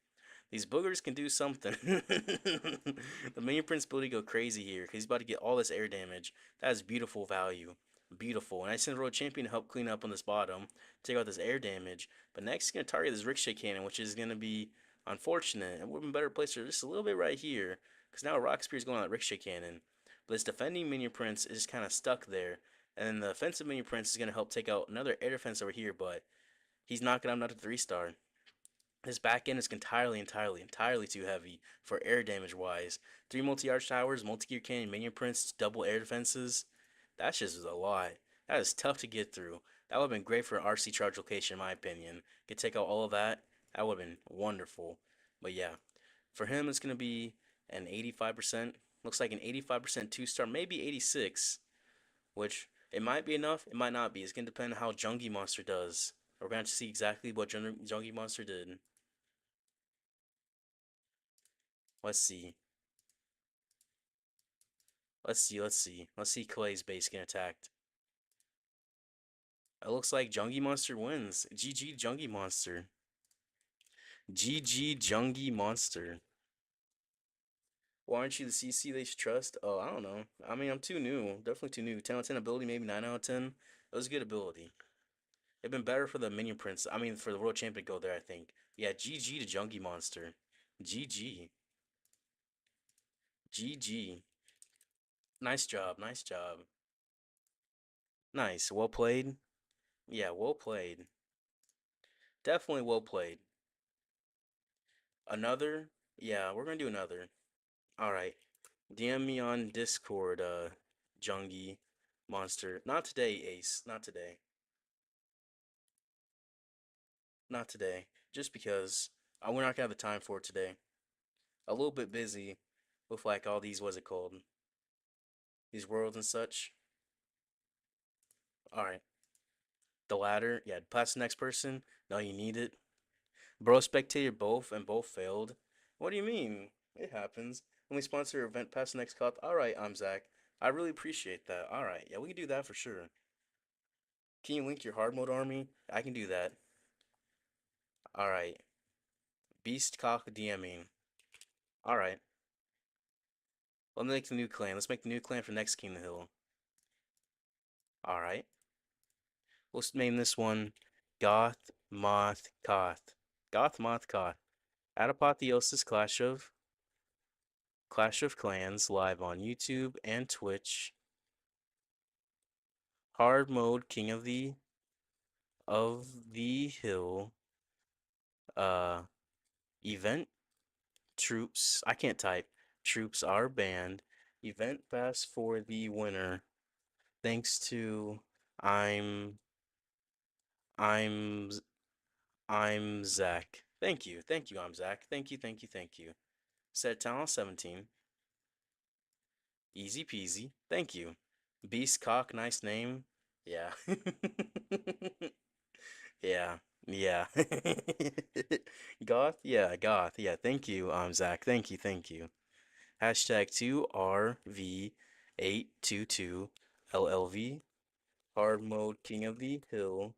These boogers can do something. The main prince ability go crazy here, because he's about to get all this air damage. That is beautiful value. Beautiful. And I sent Road Champion to help clean up on this bottom, take out this air damage. But next he's gonna target this ricochet cannon, which is gonna be unfortunate. It would have been better placed just a little bit right here. Because now Rock Spear is going on that ricochet cannon. But this defending minion prince is kind of stuck there. And then the offensive minion prince is going to help take out another air defense over here, but he's not going to have another 3-star. His back end is entirely too heavy for air damage wise. Three multi-arch towers, multi-gear cannon, minion prince, double air defenses. That's just a lot. That is tough to get through. That would have been great for an RC charge location, in my opinion. Could take out all of that. That would have been wonderful. But yeah, for him, it's going to be an 85%. Looks like an 85% 2-star, maybe 86, which it might be enough, it might not be. It's going to depend on how Jungie Monster does. We're going to see exactly what Jungie Monster did. Let's see. Let's see Clay's base getting attacked. It looks like Jungie Monster wins. GG Jungie Monster. GG Jungie Monster. Why aren't you the CC they should trust? Oh, I don't know. I mean, I'm too new. Definitely too new. 10 out of 10 ability, maybe 9 out of 10. It was a good ability. It'd been better for the Minion Prince. I mean, for the World Champion to go there, I think. Yeah, GG to Junkie Monster. GG. GG. Nice job. Nice job. Nice. Well played. Yeah, well played. Definitely well played. Another? Yeah, we're gonna do another. Alright. DM me on Discord, Jungie Monster. Not today, Ace. Not today. Not today. Just because we're not gonna have the time for it today. A little bit busy with like all these, what's it called? These worlds and such. Alright. The ladder. Yeah, pass the next person. No, you need it. Bro spectated both and both failed. What do you mean? It happens. When we sponsor your event, pass the next KOTH. Alright, I'm Zach. I really appreciate that. Alright, yeah, we can do that for sure. Can you link your hard mode army? I can do that. Alright. Beast Cock DMing. Alright. Let's make the new clan. Let's make the new clan for next King of the Hill. Alright. Let's name this one Goth Moth Koth. Goth Moth Koth. At Apotheosis Clash of Clans live on YouTube and Twitch. Hard mode King of the Hill. Uh event troops. I can't type. Troops are banned. Event pass for the winner. Thanks to I'm I'm I'm Zach. Thank you. Thank you, I'm Zach. Thank you, thank you, thank you. Set talent 17. Easy peasy. Thank you. Beast Cock, nice name. Yeah. Yeah. Yeah. Goth? Yeah, Goth. Yeah, thank you, Zach. Thank you, thank you. Hashtag 2RV822LLV. Hard mode King of the Hill.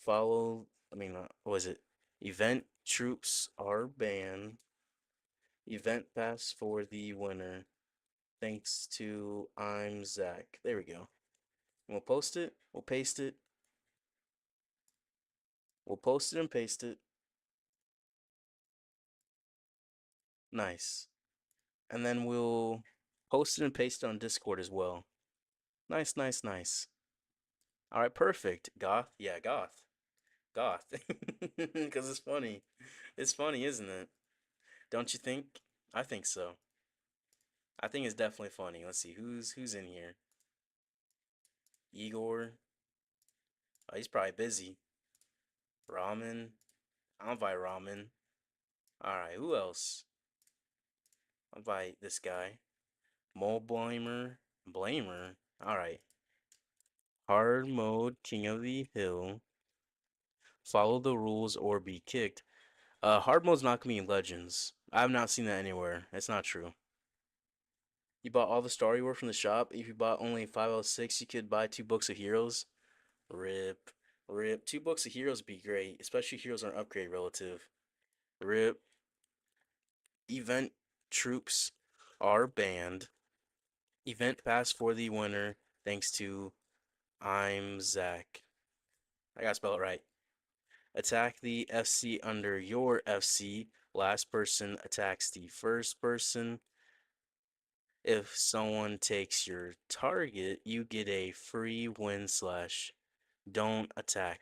Follow, what was it? Event troops are banned. Event pass for the winner. Thanks to I'm Zach. There we go. We'll post it. We'll paste it. We'll post it and paste it. Nice. And then we'll post it and paste it on Discord as well. Nice, nice, nice. All right, perfect. Goth? Yeah, Goth. Goth. Because it's funny. It's funny, isn't it? Don't you think? I think so. I think it's definitely funny. Let's see who's in here. Igor. Oh, he's probably busy. Ramen. I'll invite Ramen. All right, who else? I'll invite this guy. Mole Blamer. Blamer. All right. Hard mode, King of the Hill. Follow the rules or be kicked. Hard mode's not gonna be in Legends. I have not seen that anywhere. It's not true. You bought all the story work from the shop. If you bought only 506, you could buy 2 books of Heroes. Rip. Rip. 2 books of Heroes would be great, especially Heroes are an upgrade relative. Rip. Event troops are banned. Event pass for the winner, thanks to I'm Zach. I gotta spell it right. Attack the FC under your FC. Last person attacks the first person. If someone takes your target, you get a free win slash. Don't attack.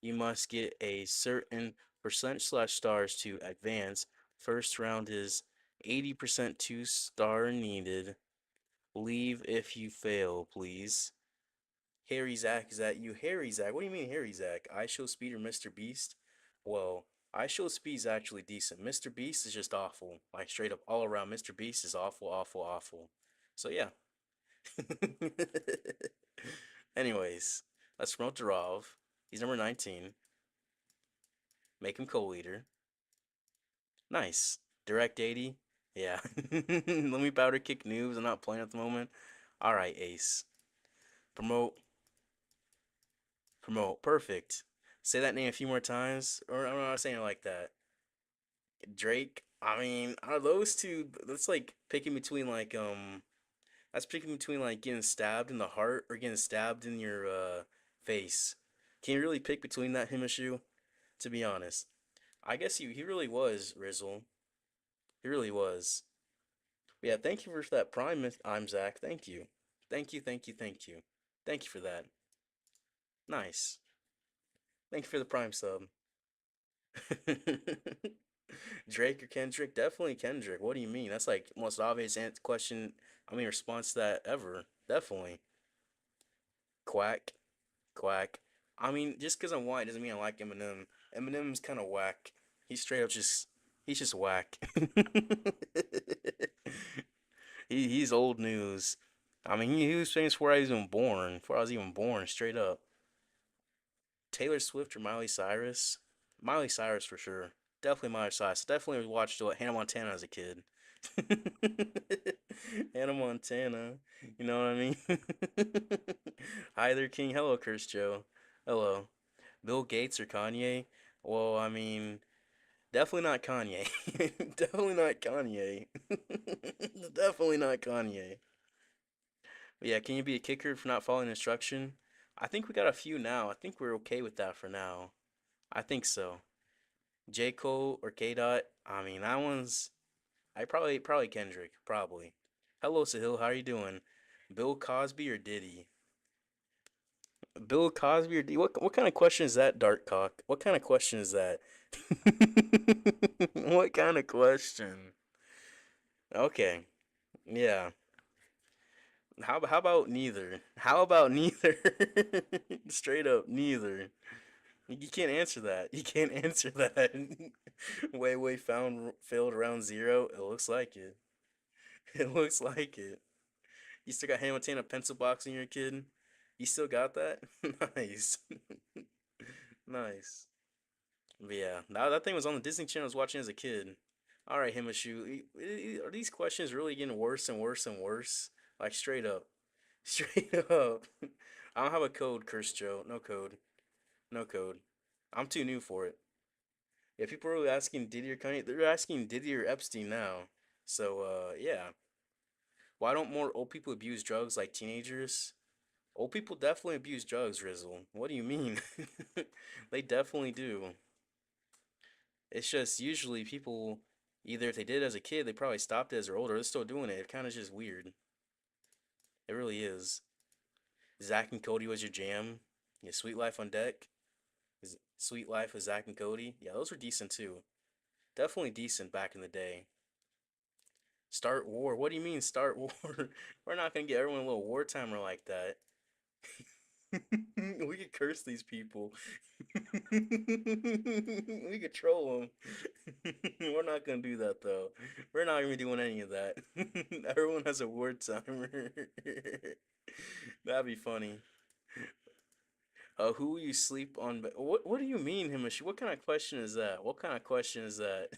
You must get a certain percent slash stars to advance. First round is 80% 2-star needed. Leave if you fail, please. Harry Zach, is that you? Harry Zach? What do you mean, Harry Zach? I Show Speed or Mr. Beast? Well, I Show Speed is actually decent. Mr. Beast is just awful. Like, straight up, all around, Mr. Beast is awful, awful, awful. So, yeah. Anyways, let's promote Durov. He's number 19. Make him co-leader. Nice. Direct 80. Yeah. Let me powder kick noobs. I'm not playing at the moment. All right, Ace. Promote. Promote. Perfect. Say that name a few more times. Or I'm not saying it like that. Drake. I mean, are those two? That's like picking between That's picking between like getting stabbed in the heart or getting stabbed in your face. Can you really pick between that, Himashu? To be honest, I guess he really was Rizzle. He really was. Yeah, thank you for that prime. I'm Zach. Thank you. Thank you. Thank you. Thank you. Thank you for that. Nice. Thank you for the prime sub. Drake or Kendrick? Definitely Kendrick. What do you mean? That's like most obvious question. I mean, response to that ever. Definitely. Quack. Quack. I mean, just because I'm white doesn't mean I like Eminem. Eminem's kind of whack. He's straight up he's just whack. He's old news. I mean, he was famous before I was even born. Before I was even born, straight up. Taylor Swift or Miley Cyrus? Miley Cyrus for sure. Definitely Miley Cyrus. Definitely watched Hannah Montana as a kid. Hannah Montana. You know what I mean? Hi there, King. Hello, Curse Joe. Hello. Bill Gates or Kanye? Well, I mean, definitely not Kanye. Definitely not Kanye. Definitely not Kanye. But yeah, can you be a kicker for not following instruction? I think we got a few now. I think we're okay with that for now. I think so. J. Cole or K. Dot? I mean, that one's I probably Kendrick, probably. Hello, Sahil. How are you doing? Bill Cosby or Diddy? Bill Cosby or Diddy? What kind of question is that, Dark Cock? What kind of question is that? What kind of question? Okay, yeah. How about neither? How about neither? Straight up, neither. You can't answer that. You can't answer that. Way found failed round zero. It looks like it. It looks like it. You still got Hamilton a pencil box in your kid? You still got that? Nice. Nice. But yeah, that thing was on the Disney Channel I was watching as a kid. All right, Himashu, are these questions really getting worse and worse and worse? Like straight up. Straight up. I don't have a code, Curse Joe. No code. No code. I'm too new for it. Yeah, people are really asking Diddy or Kanye. They're asking Diddy or Epstein now. So, yeah. Why don't more old people abuse drugs like teenagers? Old people definitely abuse drugs, Rizzle. What do you mean? They definitely do. It's just usually people, either if they did it as a kid, they probably stopped it as they're older. They're still doing it. It kind of just weird. It really is. Zach and Cody was your jam. Yeah, Sweet Life on Deck. Sweet Life with Zach and Cody. Yeah, those were decent too. Definitely decent back in the day. Start war. What do you mean start war? We're not gonna get everyone a little war timer like that. We could curse these people. We could troll them. We're not gonna do that though. We're not gonna be doing any of that. Everyone has a word timer. That'd be funny. Who will you sleep on? What do you mean, Himish? What kind of question is that? What kind of question is that?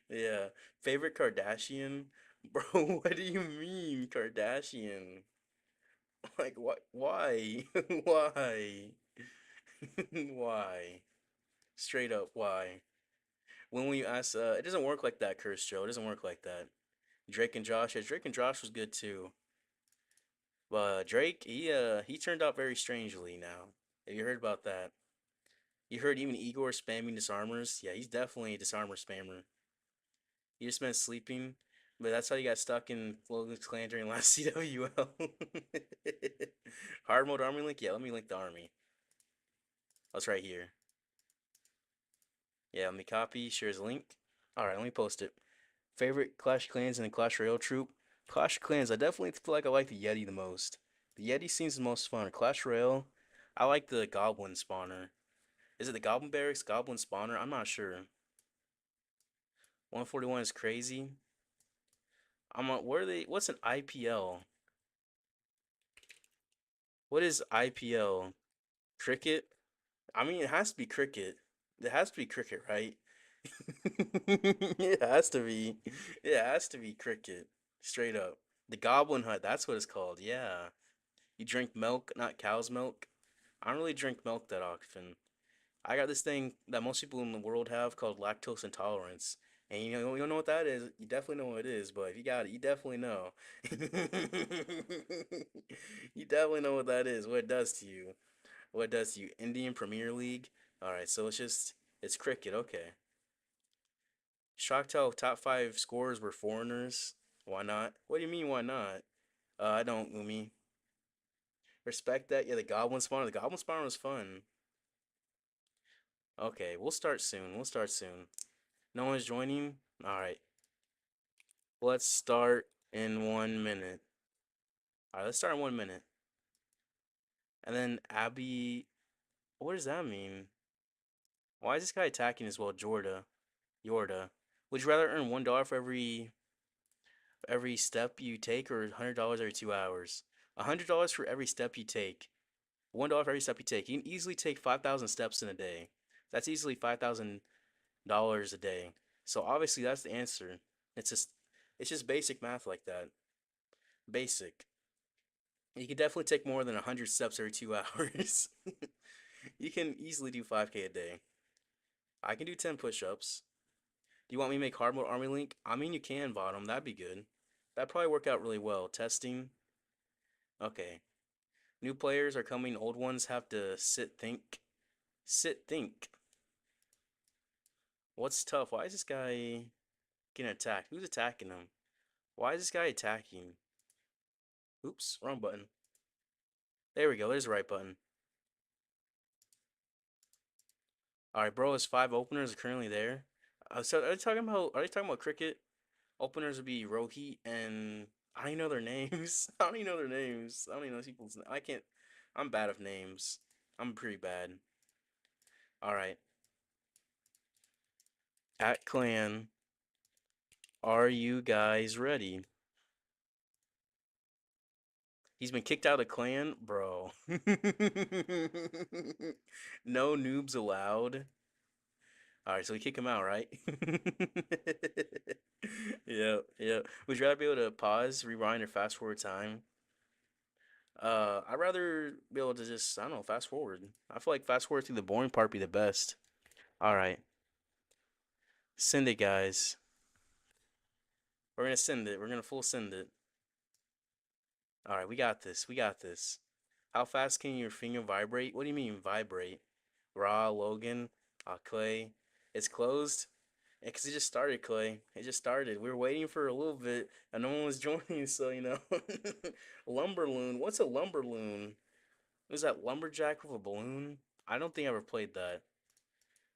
Yeah. Favorite Kardashian? Bro, what do you mean, Kardashian? Like what? Why? Why? Why? Straight up, why? When we ask, it doesn't work like that, Curse Joe. It doesn't work like that. Drake and Josh, yeah, Drake and Josh was good too. But Drake, he turned out very strangely now. Have you heard about that? You heard even Igor spamming disarmors? Yeah, he's definitely a disarmor spammer. He just been sleeping, but that's how he got stuck in Logan's Clan during last CWL. Hard mode army link? Yeah, let me link the army. That's right here. Yeah, let me copy, shares link. Alright, let me post it. Favorite Clash Clans and the Clash Royale troop? Clash Clans, I definitely feel like I like the Yeti the most. The Yeti seems the most fun. Clash Royale, I like the Goblin spawner. Is it the Goblin Barracks, Goblin spawner? I'm not sure. 141 is crazy. I'm on, where are they? What's an IPL? What is IPL? Cricket? I mean, it has to be cricket. It has to be cricket, right? It has to be. It has to be cricket. Straight up. The Goblin Hut, that's what it's called. Yeah. You drink milk, not cow's milk. I don't really drink milk that often. I got this thing that most people in the world have called lactose intolerance. And you don't know what that is. You definitely know what it is, but if you got it, you definitely know. You definitely know what that is, what it does to you. What it does to you. Indian Premier League. Alright, so it's cricket, okay. Shocked how top five scorers were foreigners. Why not? What do you mean, why not? I don't, Umi. Respect that. Yeah, the Goblin Spawner. The Goblin Spawner was fun. Okay, we'll start soon. We'll start soon. No one's joining? Alright. Let's start in 1 minute. Alright, let's start in 1 minute. And then Abby. What does that mean? Why is this guy attacking as well? Yorda. Would you rather earn $1 for every step you take or $100 every 2 hours? $100 for every step you take. $1 for every step you take. You can easily take 5,000 steps in a day. That's easily $5,000 a day. So obviously that's the answer. It's just it's just basic math like that. Basic. You can definitely take more than 100 steps every 2 hours. You can easily do 5K a day. I can do 10 push-ups. Do you want me to make hard mode army link? I mean, you can bottom. That'd be good. That'd probably work out really well. Testing. Okay. New players are coming. Old ones have to sit think. Sit think. What's tough? Why is this guy getting attacked? Who's attacking him? Why is this guy attacking? Oops, wrong button. There we go. There's the right button. All right, bro. His five openers are currently there. So are they talking about? Are they talking about cricket? Openers would be Rohit and I don't even know their names. I don't even know their names. I don't even know people's. I can't. I'm bad with names. I'm pretty bad. All right. At clan, are you guys ready? He's been kicked out of clan, bro. No noobs allowed. All right, so we kick him out, right? Yeah, yeah. Would you rather be able to pause, rewind, or fast forward time? I'd rather be able to just, I don't know, fast forward. I feel like fast forward through the boring part be the best. All right, send it, guys. We're gonna send it. We're gonna full send it. All right, we got this. We got this. How fast can your finger vibrate? What do you mean vibrate? Raw, Logan, Clay. It's closed? Yeah, because it just started, Clay. It just started. We were waiting for a little bit, and no one was joining, so, Lumberloon. What's a Lumberloon? Was that Lumberjack with a balloon? I don't think I ever played that.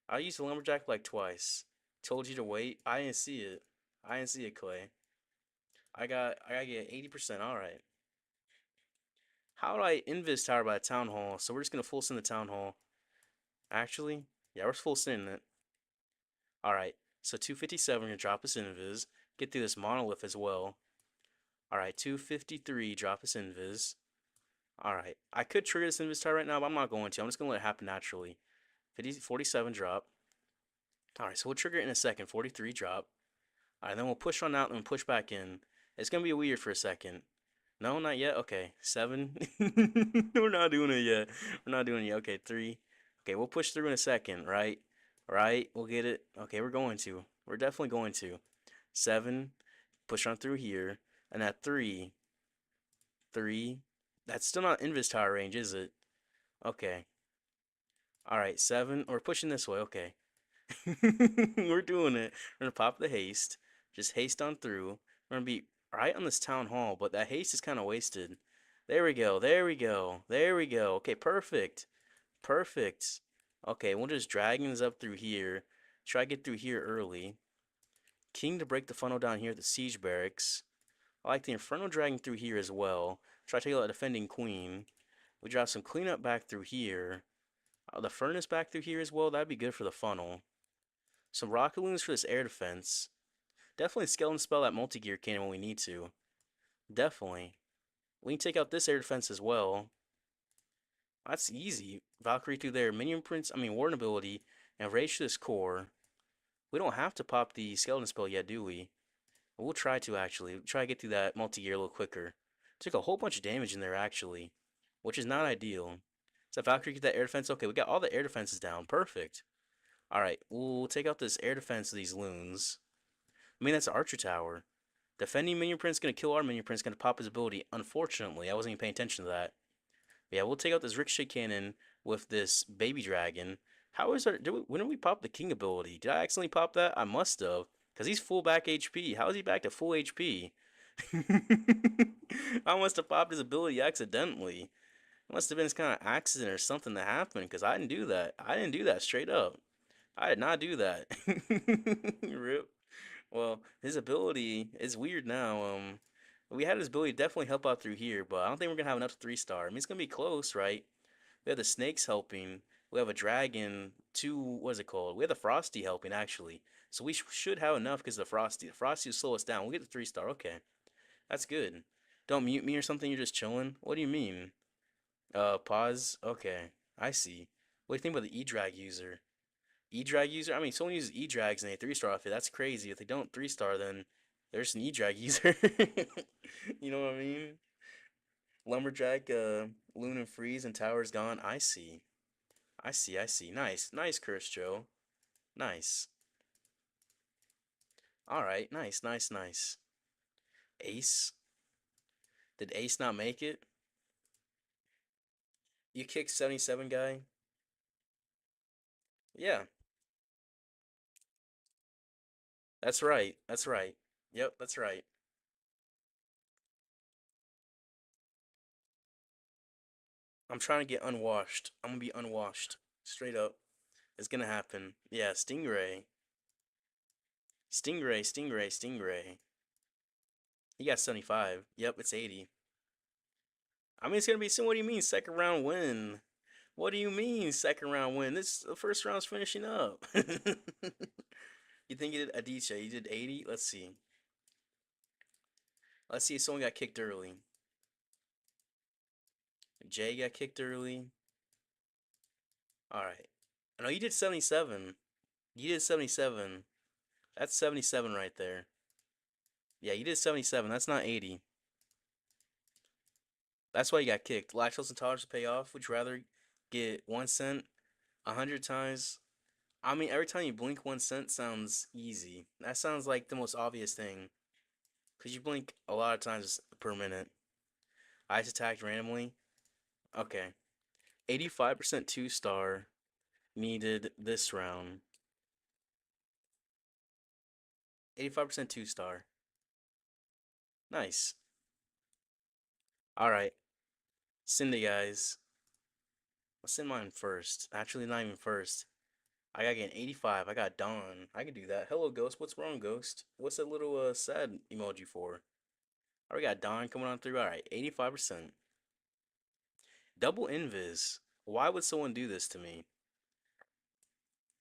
I used a Lumberjack like twice. Told you to wait. I didn't see it. I didn't see it, Clay. I gotta get 80%. Alright. How do I invis tower by the town hall? So we're just gonna full send the town hall. Actually, yeah, we're full sending it. Alright. So 257 gonna drop us invis. Get through this monolith as well. Alright, 253, drop us invis. Alright. I could trigger this invis tower right now, but I'm not going to. I'm just gonna let it happen naturally. 47 drop. Alright, so we'll trigger it in a second. 43 drop. Alright, then we'll push on out and push back in. It's gonna be weird for a second. No, not yet. Okay, 7. We're not doing it yet. We're not doing it yet. Okay, 3. Okay, we'll push through in a second, right? Right? We'll get it. Okay, we're going to. We're definitely going to. 7. Push on through here. And at 3. 3. That's still not Invis Tower range, is it? Okay. Alright, 7. We're pushing this way. Okay. We're doing it. We're gonna pop the haste. Just haste on through. We're gonna be right on this town hall, but that haste is kind of wasted. There we go. There we go. There we go. Okay, perfect. Perfect. Okay, we'll just drag things up through here. Try to get through here early. King to break the funnel down here at the siege barracks. I like the Inferno dragging through here as well. Try to take out the defending queen. We drop some cleanup back through here. The furnace back through here as well. That'd be good for the funnel. Some rocket loons for this air defense. Definitely skeleton spell that multi-gear cannon when we need to. Definitely. We can take out this air defense as well. That's easy. Valkyrie through there. Minion prints, I mean Warden ability. And Rage to this core. We don't have to pop the skeleton spell yet, do we? We'll try to actually. Try to get through that multi-gear a little quicker. Took a whole bunch of damage in there actually, which is not ideal. So Valkyrie get that air defense. Okay, we got all the air defenses down. Perfect. All right, we'll take out this air defense of these loons. I mean, that's Archer Tower. Defending Minion Prince gonna kill our Minion Prince, gonna pop his ability. Unfortunately, I wasn't even paying attention to that. But yeah, we'll take out this Ricochet Cannon with this Baby Dragon. How is our... when did we pop the King ability? Did I accidentally pop that? I must have. Because he's full back HP. How is he back to full HP? I must have popped his ability accidentally. It must have been some kind of accident or something that happened. Because I didn't do that. I didn't do that straight up. I did not do that. Rip. Well, his ability is weird now. We had his ability to definitely help out through here, but I don't think we're gonna have enough 3-star. I mean, it's gonna be close, right? We have the snakes helping. We have a dragon. Two, what is it called? We have the frosty helping actually. So we should have enough because of the frosty. The frosty will slow us down. We'll get the 3-star. Okay, that's good. Don't mute me or something. You're just chilling. What do you mean? Pause. Okay, I see. What do you think about the E-drag user? E-drag user? I mean, someone uses E-drags and they 3-star off it. That's crazy. If they don't 3-star, then there's an E-drag user. You know what I mean? Lumberjack, Loon and Freeze and Tower's gone. I see. I see, I see. Nice. Nice, Curse Joe. Nice. Alright, nice, nice, nice. Ace? Did Ace not make it? You kicked 77 guy? Yeah, that's right. That's right. Yep, that's right. I'm trying to get unwashed. I'm gonna be unwashed. Straight up. It's gonna happen. Yeah, Stingray. Stingray, Stingray, Stingray. He got 75. Yep, it's 80. I mean, it's gonna be. So what do you mean second round win? What do you mean second round win? This the first round's finishing up. You think you did Adichie? You did 80. Let's see. Let's see if someone got kicked early. Jay got kicked early. All right. No, you did 77. You did 77. That's 77 right there. Yeah, you did 77. That's not 80. That's why you got kicked. Lactose intolerance will pay off. Would you rather get 1 cent 100 times? I mean, every time you blink 1 cent sounds easy. That sounds like the most obvious thing. Because you blink a lot of times per minute. Ice attacked randomly. Okay. 85% 2-star needed this round. 85% 2-star. Nice. Alright. Send it, guys. Let's send mine first. Actually, not even first. I gotta get an 85. I got Dawn. I can do that. Hello, Ghost. What's wrong, Ghost? What's that little sad emoji for? Alright, got Dawn coming on through. Alright, 85%. Double invis. Why would someone do this to me?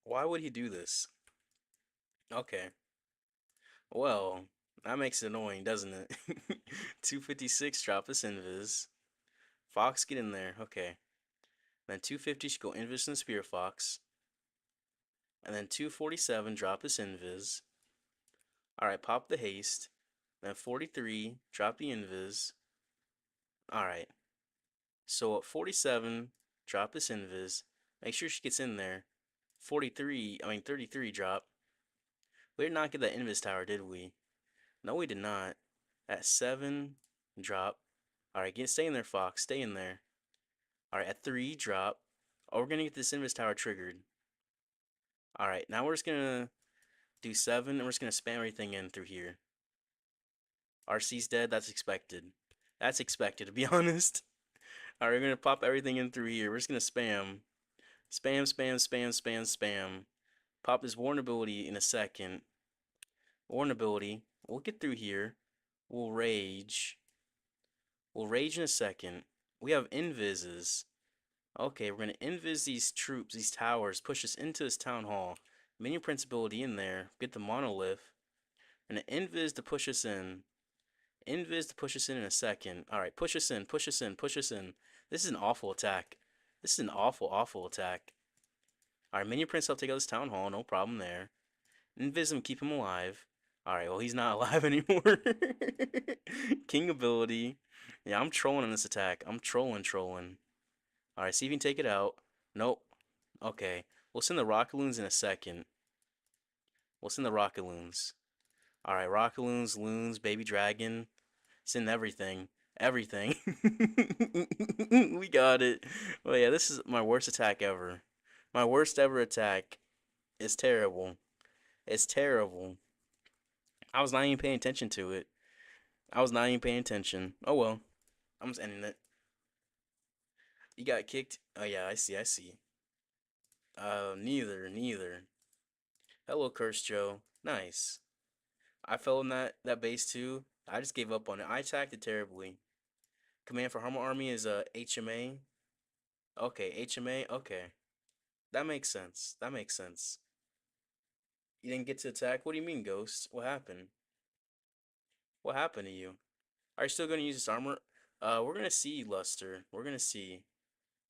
Why would he do this? Okay. Well, that makes it annoying, doesn't it? 256, drop this invis. Fox, get in there. Okay. Then 250 should go invis and Spear Fox. And then 247, drop this invis. Alright, pop the haste. Then 43, drop the invis. Alright. So at 47, drop this invis. Make sure she gets in there. 33, drop. We did not get that invis tower, did we? No, we did not. At 7, drop. Alright, stay in there, Fox. Stay in there. Alright, at 3, drop. Oh, we're gonna get this invis tower triggered. Alright, now we're just gonna do 7, and we're just gonna spam everything in through here. RC's dead, that's expected. That's expected, to be honest. Alright, we're gonna pop everything in through here. We're just gonna spam. Spam, spam, spam, spam, spam. Pop this Warn ability in a second. Warn ability. We'll get through here. We'll rage. We'll rage in a second. We have invises. Okay, we're gonna invis these troops, these towers, push us into this town hall. Minion Prince ability in there. Get the monolith. And an invis to push us in. Invis to push us in a second. Alright, push us in, push us in, push us in. This is an awful attack. This is an awful, awful attack. Alright, Minion Prince, I'll take out this town hall. No problem there. Invis him, keep him alive. Alright, well, he's not alive anymore. King ability. Yeah, I'm trolling on this attack. I'm trolling. Alright, see if you can take it out. Nope. Okay. We'll send the Rockaloons in a second. We'll send the Rockaloons. Alright, Rockaloons, Loons, Baby Dragon. Send everything. Everything. We got it. Well, yeah, this is my worst attack ever. My worst ever attack. It's terrible. It's terrible. I was not even paying attention to it. I was not even paying attention. Oh well. I'm just ending it. You got kicked? Oh yeah, I see. Neither. Hello, Curse Joe. Nice. I fell in that base too. I just gave up on it. I attacked it terribly. Command for Harmon Army is HMA. Okay, HMA. Okay, that makes sense. That makes sense. You didn't get to attack. What do you mean, Ghost? What happened? What happened to you? Are you still gonna use this armor? We're gonna see, Luster. We're gonna see.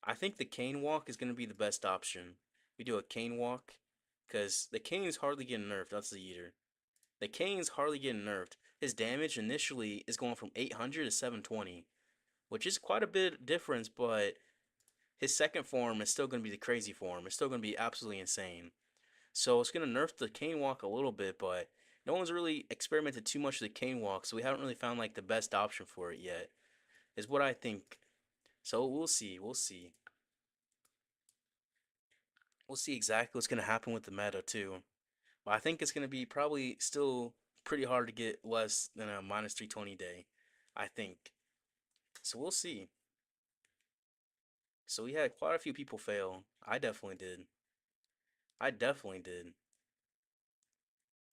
I think the Cane Walk is gonna be the best option. We do a Cane Walk, cause the Cane is hardly getting nerfed. That's the Eater. The Kane's hardly getting nerfed. His damage initially is going from 800 to 720, which is quite a bit difference, but his second form is still going to be the crazy form. It's still going to be absolutely insane. So it's going to nerf the Cane Walk a little bit, but no one's really experimented too much with the Cane Walk, so we haven't really found like the best option for it yet, is what I think. So we'll see. We'll see. We'll see exactly what's going to happen with the meta, too. But I think it's going to be probably still pretty hard to get less than a minus 320 day. I think. So we'll see. So we had quite a few people fail. I definitely did. I definitely did.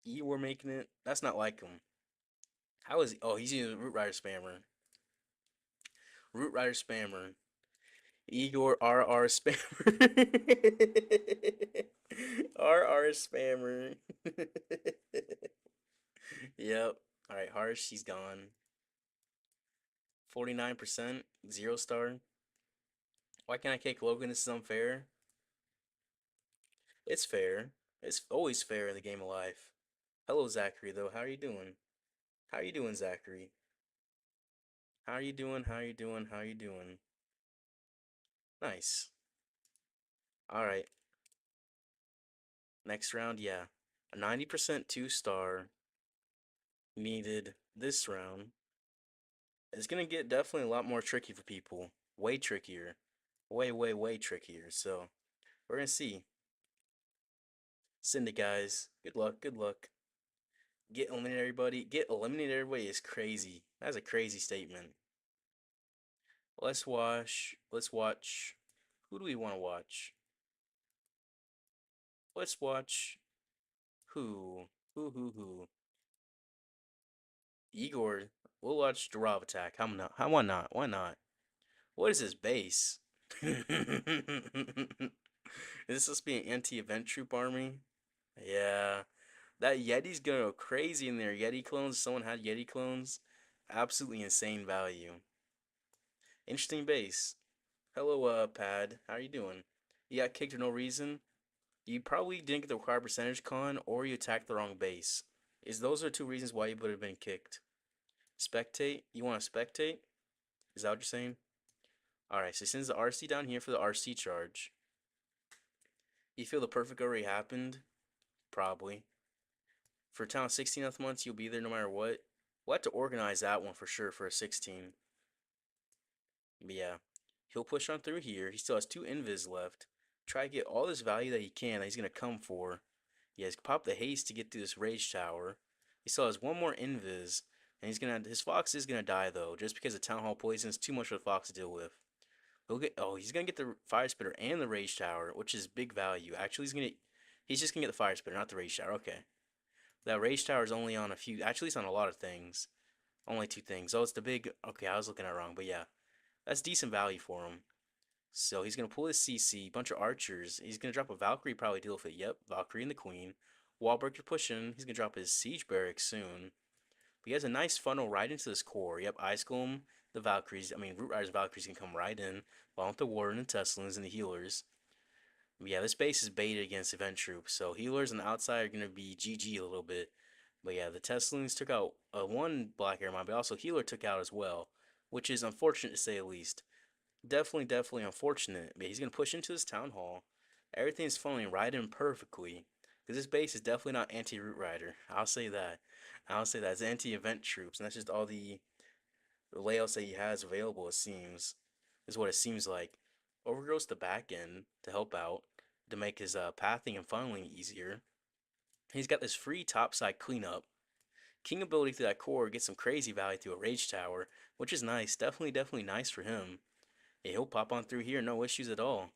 You were making it. That's not like him. How is he? Oh, he's using Root Rider Spammer. Root Rider Spammer. Igor RR Spammer. RR Spammer. Yep. Alright, Harsh, she's gone. 49%. 0 star. Why can't I kick Logan? This is unfair. It's fair. It's always fair in the game of life. Hello, Zachary, though. How are you doing? How are you doing, Zachary? How are you doing? How are you doing? How are you doing? Nice. All right. Next round, yeah. A 90% 2 star needed this round. It's gonna get definitely a lot more tricky for people. Way trickier. Way trickier. So, we're gonna see. Send it, guys. Good luck. Good luck. Get eliminated, everybody. Get eliminated, everybody is crazy. That's a crazy statement. Let's watch. Let's watch. Who do we want to watch? Let's watch. Who? Who? Igor. We'll watch Durav attack. How not? How why not? Why not? What is his base? Is this supposed to be an anti-event troop army? Yeah. That Yeti's gonna go crazy in there. Yeti clones. Someone had Yeti clones. Absolutely insane value. Interesting base. Hello, Pad. How are you doing? You got kicked for no reason. You probably didn't get the required percentage con, or you attacked the wrong base. Is those are two reasons why you would have been kicked. Spectate? You want to spectate? Is that what you're saying? Alright, so since the RC down here for the RC charge. You feel the perfect already happened? Probably. For town 16th months, you'll be there no matter what. We'll have to organize that one for sure for a 16. But yeah, he'll push on through here. He still has 2 invis left. Try to get all this value that he can that he's going to come for. He has popped the haste to get through this rage tower. He still has 1 more invis. And his fox is gonna die though, just because the town hall poison is too much for the fox to deal with. He's gonna get the fire spitter and the rage tower, which is big value. Actually, he's just gonna get the fire spitter, not the rage tower. Okay, that rage tower is only on a few. Actually, it's on a lot of things. Only 2 things. Oh, it's the big. Okay, I was looking at it wrong, but yeah, that's decent value for him. So he's gonna pull his CC, bunch of archers. He's gonna drop a Valkyrie, probably deal with it. Yep, Valkyrie and the Queen. Wallbreaker pushing. He's gonna drop his siege barracks soon. But he has a nice funnel right into this core. Yep, Ice Golem, the Valkyries. I mean, Root Rider's Valkyries can come right in, along with the Warden and Teslans and the healers. Yeah, this base is baited against event troops, so healers on the outside are gonna be GG a little bit. But yeah, the Teslins took out one Black Air Mine, but also healer took out as well, which is unfortunate to say the least. Definitely unfortunate. But he's gonna push into this town hall. Everything's falling right in perfectly. Because this base is definitely not anti-root rider. I'll say that. I'll say that. It's anti-event troops, and that's just all the layouts that he has available, it seems. Is what it seems like. Overgrowth's the back end to help out, to make his pathing and funneling easier. He's got this free topside cleanup. King ability through that core gets some crazy value through a rage tower, which is nice. Definitely nice for him. Yeah, he'll pop on through here, no issues at all.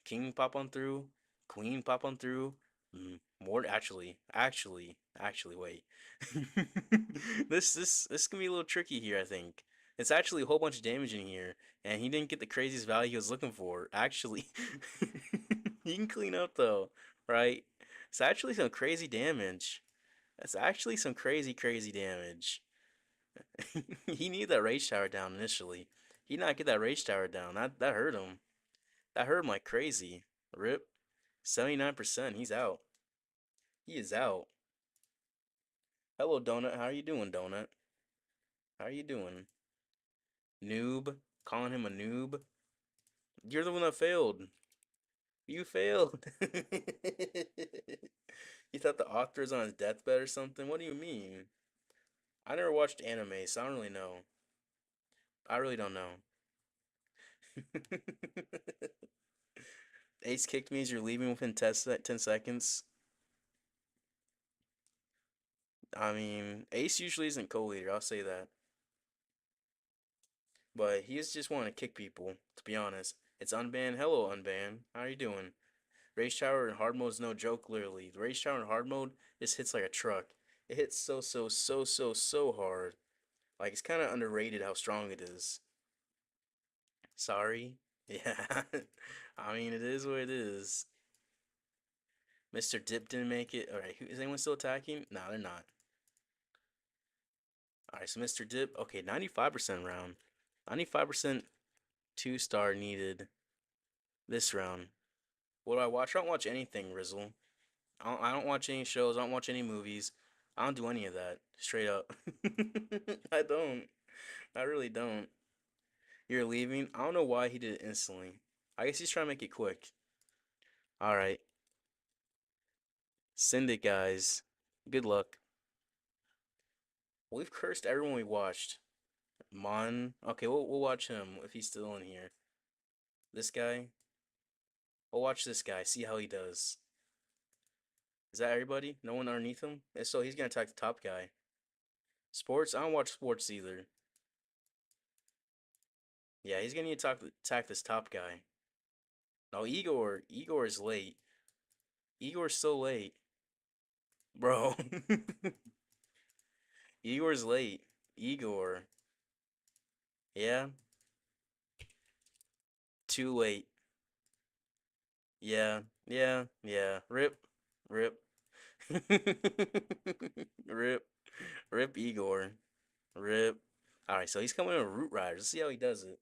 King pop on through, Queen pop on through. More actually, wait. This can be a little tricky here, I think. It's actually a whole bunch of damage in here, and he didn't get the craziest value he was looking for. Actually, he can clean up though, right? It's actually some crazy damage. That's actually some crazy damage. He needed that rage tower down initially. He did not get that rage tower down. That hurt him. That hurt him like crazy. Rip. 79%. He's out. He is out. Hello, Donut. How are you doing, Donut? How are you doing? Noob. Calling him a noob. You're the one that failed. You failed. You thought the author is on his deathbed or something? What do you mean? I never watched anime, so I don't really know. I really don't know. Ace kicked me as you're leaving within 10 seconds. I mean, Ace usually isn't co-leader, I'll say that. But he's just wanting to kick people, to be honest. It's Unban. Hello, Unban. How are you doing? Rage Tower in hard mode is no joke, literally. The Rage Tower in hard mode just hits like a truck. It hits so hard. Like, it's kind of underrated how strong it is. Sorry. Yeah. I mean, it is what it is. Mr. Dip didn't make it. Alright, is anyone still attacking? No, they're not. Alright, so Mr. Dip. Okay, 95% round. 95% 2-star needed this round. What do I watch? I don't watch anything, Rizzle. I don't watch any shows. I don't watch any movies. I don't do any of that. Straight up. I don't. I really don't. You're leaving? I don't know why he did it instantly. I guess he's trying to make it quick. Alright. Send it, guys. Good luck. We've cursed everyone we watched. Mon. Okay, we'll watch him if he's still in here. This guy. We'll watch this guy. See how he does. Is that everybody? No one underneath him? So he's gonna attack the top guy. Sports? I don't watch sports either. Yeah, he's gonna attack this top guy. No, Igor is late. Igor's so late. Bro. Igor's late. Igor. Yeah, too late. Yeah. Rip. Rip. Rip. Rip Igor. Rip. Alright, so he's coming in with Root Riders. Let's see how he does it.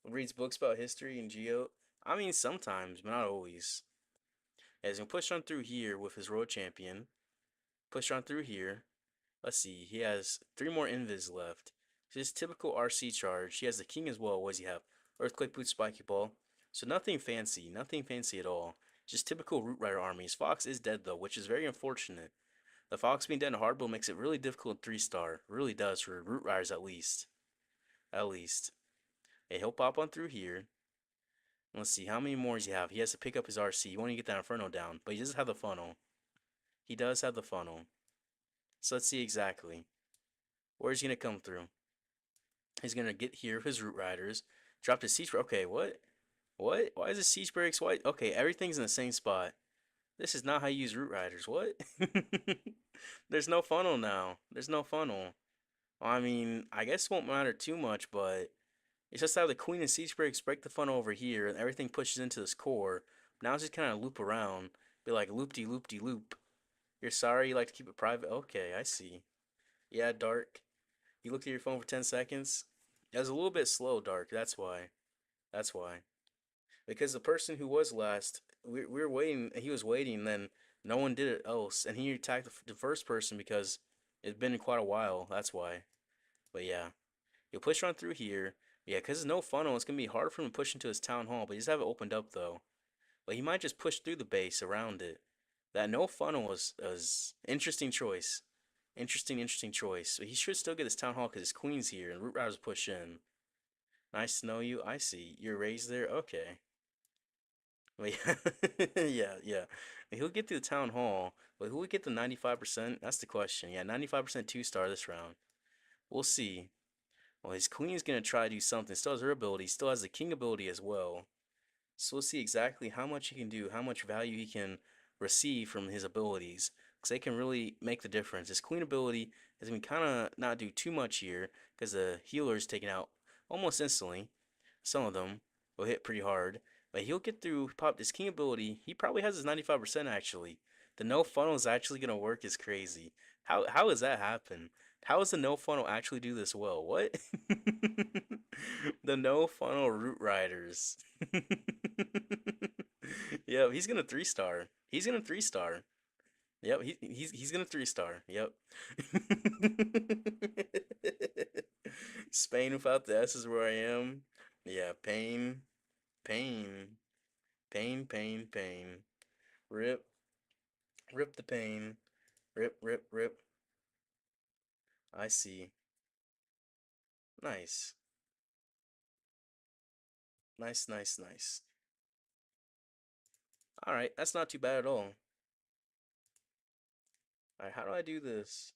Reads books about history and geo. I mean, sometimes, but not always. As he's gonna push on through here with his road champion. Push on through here. Let's see. He has 3 more invis left. His typical RC charge. He has the king as well. What does he have? Earthquake boot, spiky ball. So nothing fancy. Nothing fancy at all. Just typical Root Rider armies. Fox is dead though, which is very unfortunate. The Fox being dead in hard mode makes it really difficult in 3-star. Really does for Root Riders at least. At least. Hey, he'll pop on through here. Let's see, how many more does he have? He has to pick up his RC. He won't even get that Inferno down, but he does have the funnel. He does have the funnel. So let's see exactly. Where's he gonna come through? He's gonna get here with his Root Riders. Drop the Siege Break. Okay, what? What? Why is the Siege Breaks white? Okay, everything's in the same spot. This is not how you use Root Riders. What? There's no funnel now. There's no funnel. Well, I mean, I guess it won't matter too much, but it's just how the Queen and Siege Breaks break the funnel over here, and everything pushes into this core. Now it's just kind of loop around. Be like loop-de-loop-de-loop. You're sorry you like to keep it private? Okay, I see. Yeah, Dark. You looked at your phone for 10 seconds? It was a little bit slow, Dark. That's why. That's why. Because the person who was last we were waiting. He was waiting, and then no one did it else, and he attacked the first person because it's been quite a while. That's why. But yeah, he'll push on through here. Yeah, because it's no funnel. It's gonna be hard for him to push into his town hall, but he just have it opened up though. But he might just push through the base around it. That no funnel was interesting choice. Interesting choice. But he should still get his town hall because his queen's here and root riders push in. Nice to know you. I see. You're raised there? Okay. Well, yeah, yeah. He'll get through the town hall, but who would get the 95%? That's the question. Yeah, 95% two-star this round. We'll see. Well, his queen's gonna try to do something. Still has her ability. Still has the king ability as well. So we'll see exactly how much he can do, how much value he can receive from his abilities, because they can really make the difference. His queen ability is going to kind of not do too much here, because the healer is taken out almost instantly. Some of them will hit pretty hard, but he'll get through. Pop his king ability. He probably has his 95% actually. The no funnel is actually going to work is crazy. How does that happen? How does the no funnel actually do this well? What? The no funnel root riders. Yep, he's gonna 3-star. He's gonna 3-star. Yep, he's gonna 3-star. Yep. Spain without the S is where I am. Yeah, pain, pain, pain. Rip, rip the pain. Rip. I see. Nice. Nice. All right, that's not too bad at all. All right, how do I do this?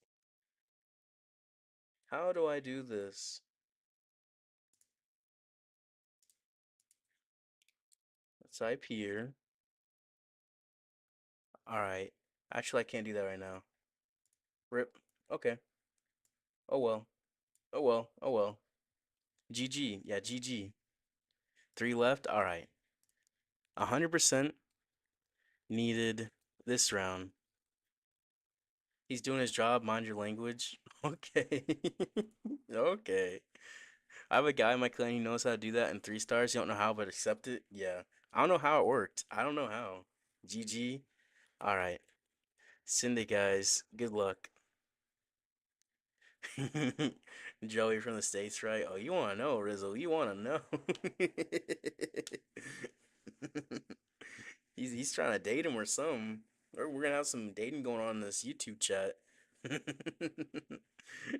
How do I do this? Let's type here. All right. Actually, I can't do that right now. Rip. Okay. Oh well. Oh well. GG. Yeah, GG. Three left. All right. 100% needed this round. He's doing his job. Mind your language. Okay. Okay. I have a guy in my clan who knows how to do that in 3 stars. You don't know how, but accept it. Yeah. I don't know how it worked. I don't know how. GG. All right. Send it, guys. Good luck. Joey from the States, right? Oh, you want to know, Rizzo. You want to know. He's trying to date him or something. Or we're gonna have some dating going on in this YouTube chat.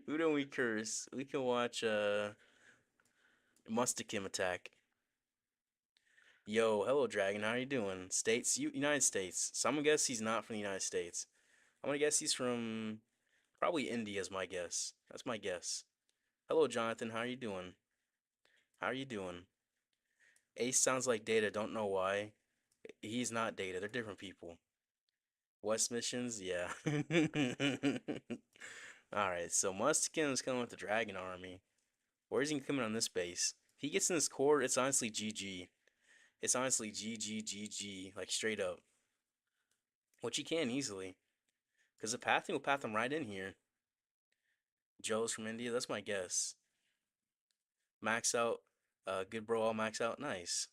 Who don't we curse? We can watch Mustakim attack. Yo, hello Dragon, how you doing? States, United States. So I'm gonna guess he's not from the United States. I'm gonna guess he's from probably India is my guess. That's my guess. Hello Jonathan, how are you doing? How are you doing? Ace sounds like Data, don't know why. He's not Data, they're different people. West missions, yeah. Alright, so Mustakin is coming with the Dragon Army. Where is he coming on this base? If he gets in this core, it's honestly GG. It's honestly GG, like straight up. Which he can easily. Because the pathing will path him right in here. Joe's from India, that's my guess. Max out. Good bro, all max out. Nice.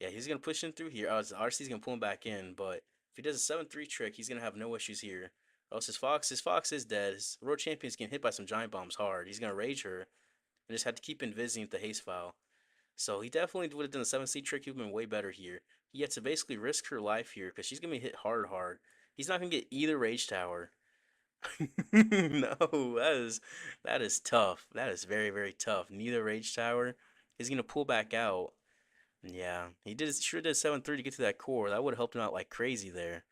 Yeah, he's going to push in through here. RC's going to pull him back in, but if he does a 7-3 trick, he's going to have no issues here. Or else his Fox is dead. His World Champion's getting hit by some Giant Bombs hard. He's going to rage her and just had to keep invising with the haste file. So he definitely would have done the 7C trick. He would have been way better here. He had to basically risk her life here because she's going to be hit hard. He's not going to get either Rage Tower. No, that is tough. That is very tough. Neither Rage Tower is going to pull back out. Yeah, sure did 7-3 to get to that core. That would have helped him out like crazy there.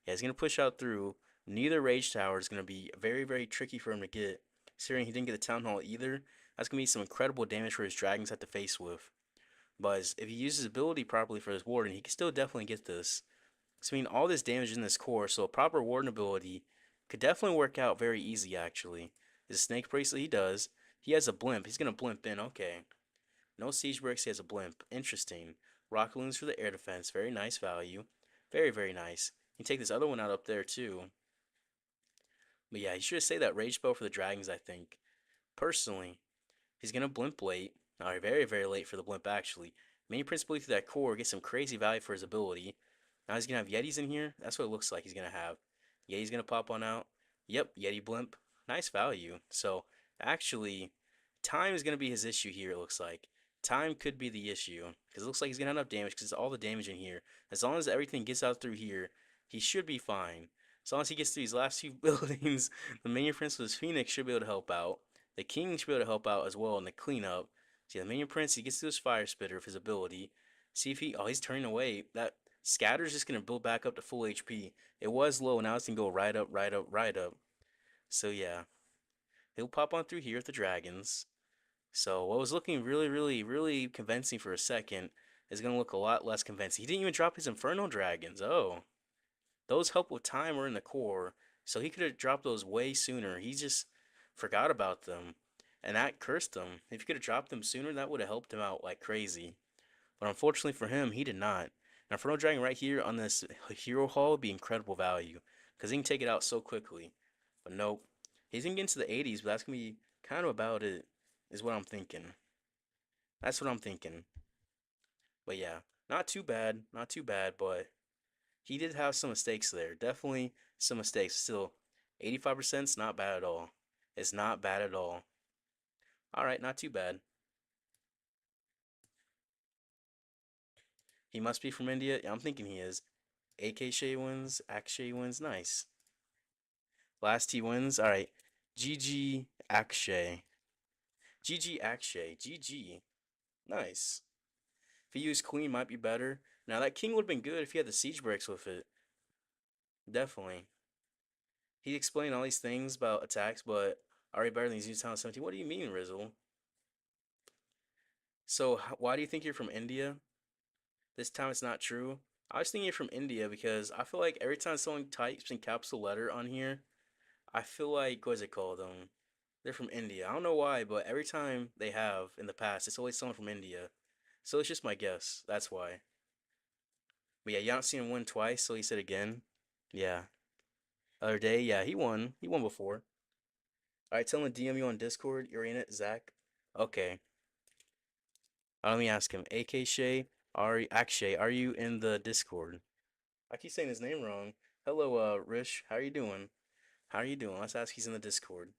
Yeah, he's going to push out through. Neither Rage Tower is going to be very tricky for him to get. Considering he didn't get the Town Hall either, that's going to be some incredible damage for his dragons have to face with. But if he uses his ability properly for his Warden, he can still definitely get this. So, I mean, all this damage in this core, so a proper Warden ability could definitely work out very easy, actually. His Snake Bracelet, he does. He has a blimp. He's going to blimp in. Okay. No Siege Bricks, he has a blimp. Interesting. Rock Balloons for the air defense. Very nice value. Very nice. You can take this other one out up there, too. But yeah, he should have saved that Rage Spell for the Dragons, I think. Personally, he's going to blimp late. Alright, very late for the blimp, actually. Mini Prince Bully through that core gets some crazy value for his ability. Now he's gonna have Yetis in here. That's what it looks like he's gonna have. Yeti's gonna pop on out. Yep, Yeti Blimp. Nice value. So actually, time is gonna be his issue here. It looks like time could be the issue because it looks like he's gonna have enough damage because all the damage in here. As long as everything gets out through here, he should be fine. As long as he gets through these last few buildings, the Minion Prince with his Phoenix should be able to help out. The King should be able to help out as well in the cleanup. See, the Minion Prince, he gets to his Fire Spitter with his ability. See if he, oh, he's turning away. That Scatter's just going to build back up to full HP. It was low, now it's going to go right up, right up, right up. So, yeah. He'll pop on through here with the Dragons. So, what was looking really, really, really convincing for a second is going to look a lot less convincing. He didn't even drop his Inferno Dragons. Oh. Those help with time or in the core. So, he could have dropped those way sooner. He just forgot about them. And that cursed him. If he could have dropped them sooner, that would have helped him out like crazy. But unfortunately for him, he did not. Now, Inferno Dragon right here on this hero hall would be incredible value because he can take it out so quickly. But nope. He's going to get into the 80s, but that's going to be kind of about it, is what I'm thinking. That's what I'm thinking. But yeah, not too bad. Not too bad, but he did have some mistakes there. Definitely some mistakes. Still, 85% is not bad at all. It's not bad at all. Alright, not too bad. He must be from India. Yeah, I'm thinking he is. AK Shay wins. Akshay wins. Nice. Last T wins. All right. GG Akshay. GG Akshay. GG. Nice. If he used Queen, might be better. Now that King would have been good if he had the siege breaks with it. Definitely. He explained all these things about attacks, but already better than these Newtown 17. What do you mean, Rizzle? So why do you think you're from India? This time it's not true. I was thinking you're from India because I feel like every time someone types in capital letter on here, I feel like what's it called? They're from India. I don't know why, but every time they have in the past, it's always someone from India. So it's just my guess. That's why. But yeah, you don't see him win twice, so he said again. Yeah. Other day, yeah, he won. He won before. All right, tell him to DM you on Discord. You're in it, Zach. Okay. Let me ask him. AK Shay, Akshay, are you in the Discord? I keep saying his name wrong. Hello, Rish. How are you doing? How are you doing? Let's ask he's in the Discord.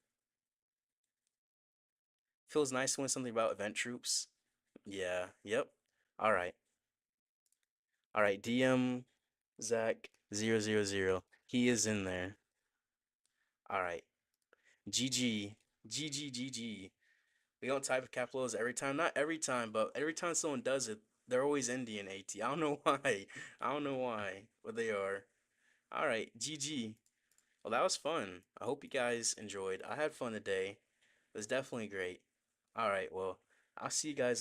Feels nice to win something about event troops. Yeah. Yep. All right. All right. DM Zach 000. He is in there. All right. GG. GG. GG. We don't type capitals every time. Not every time, but every time someone does it, they're always Indian AT. I don't know why. I don't know why, but they are. All right. GG. Well, that was fun. I hope you guys enjoyed. I had fun today. It was definitely great. All right. Well, I'll see you guys.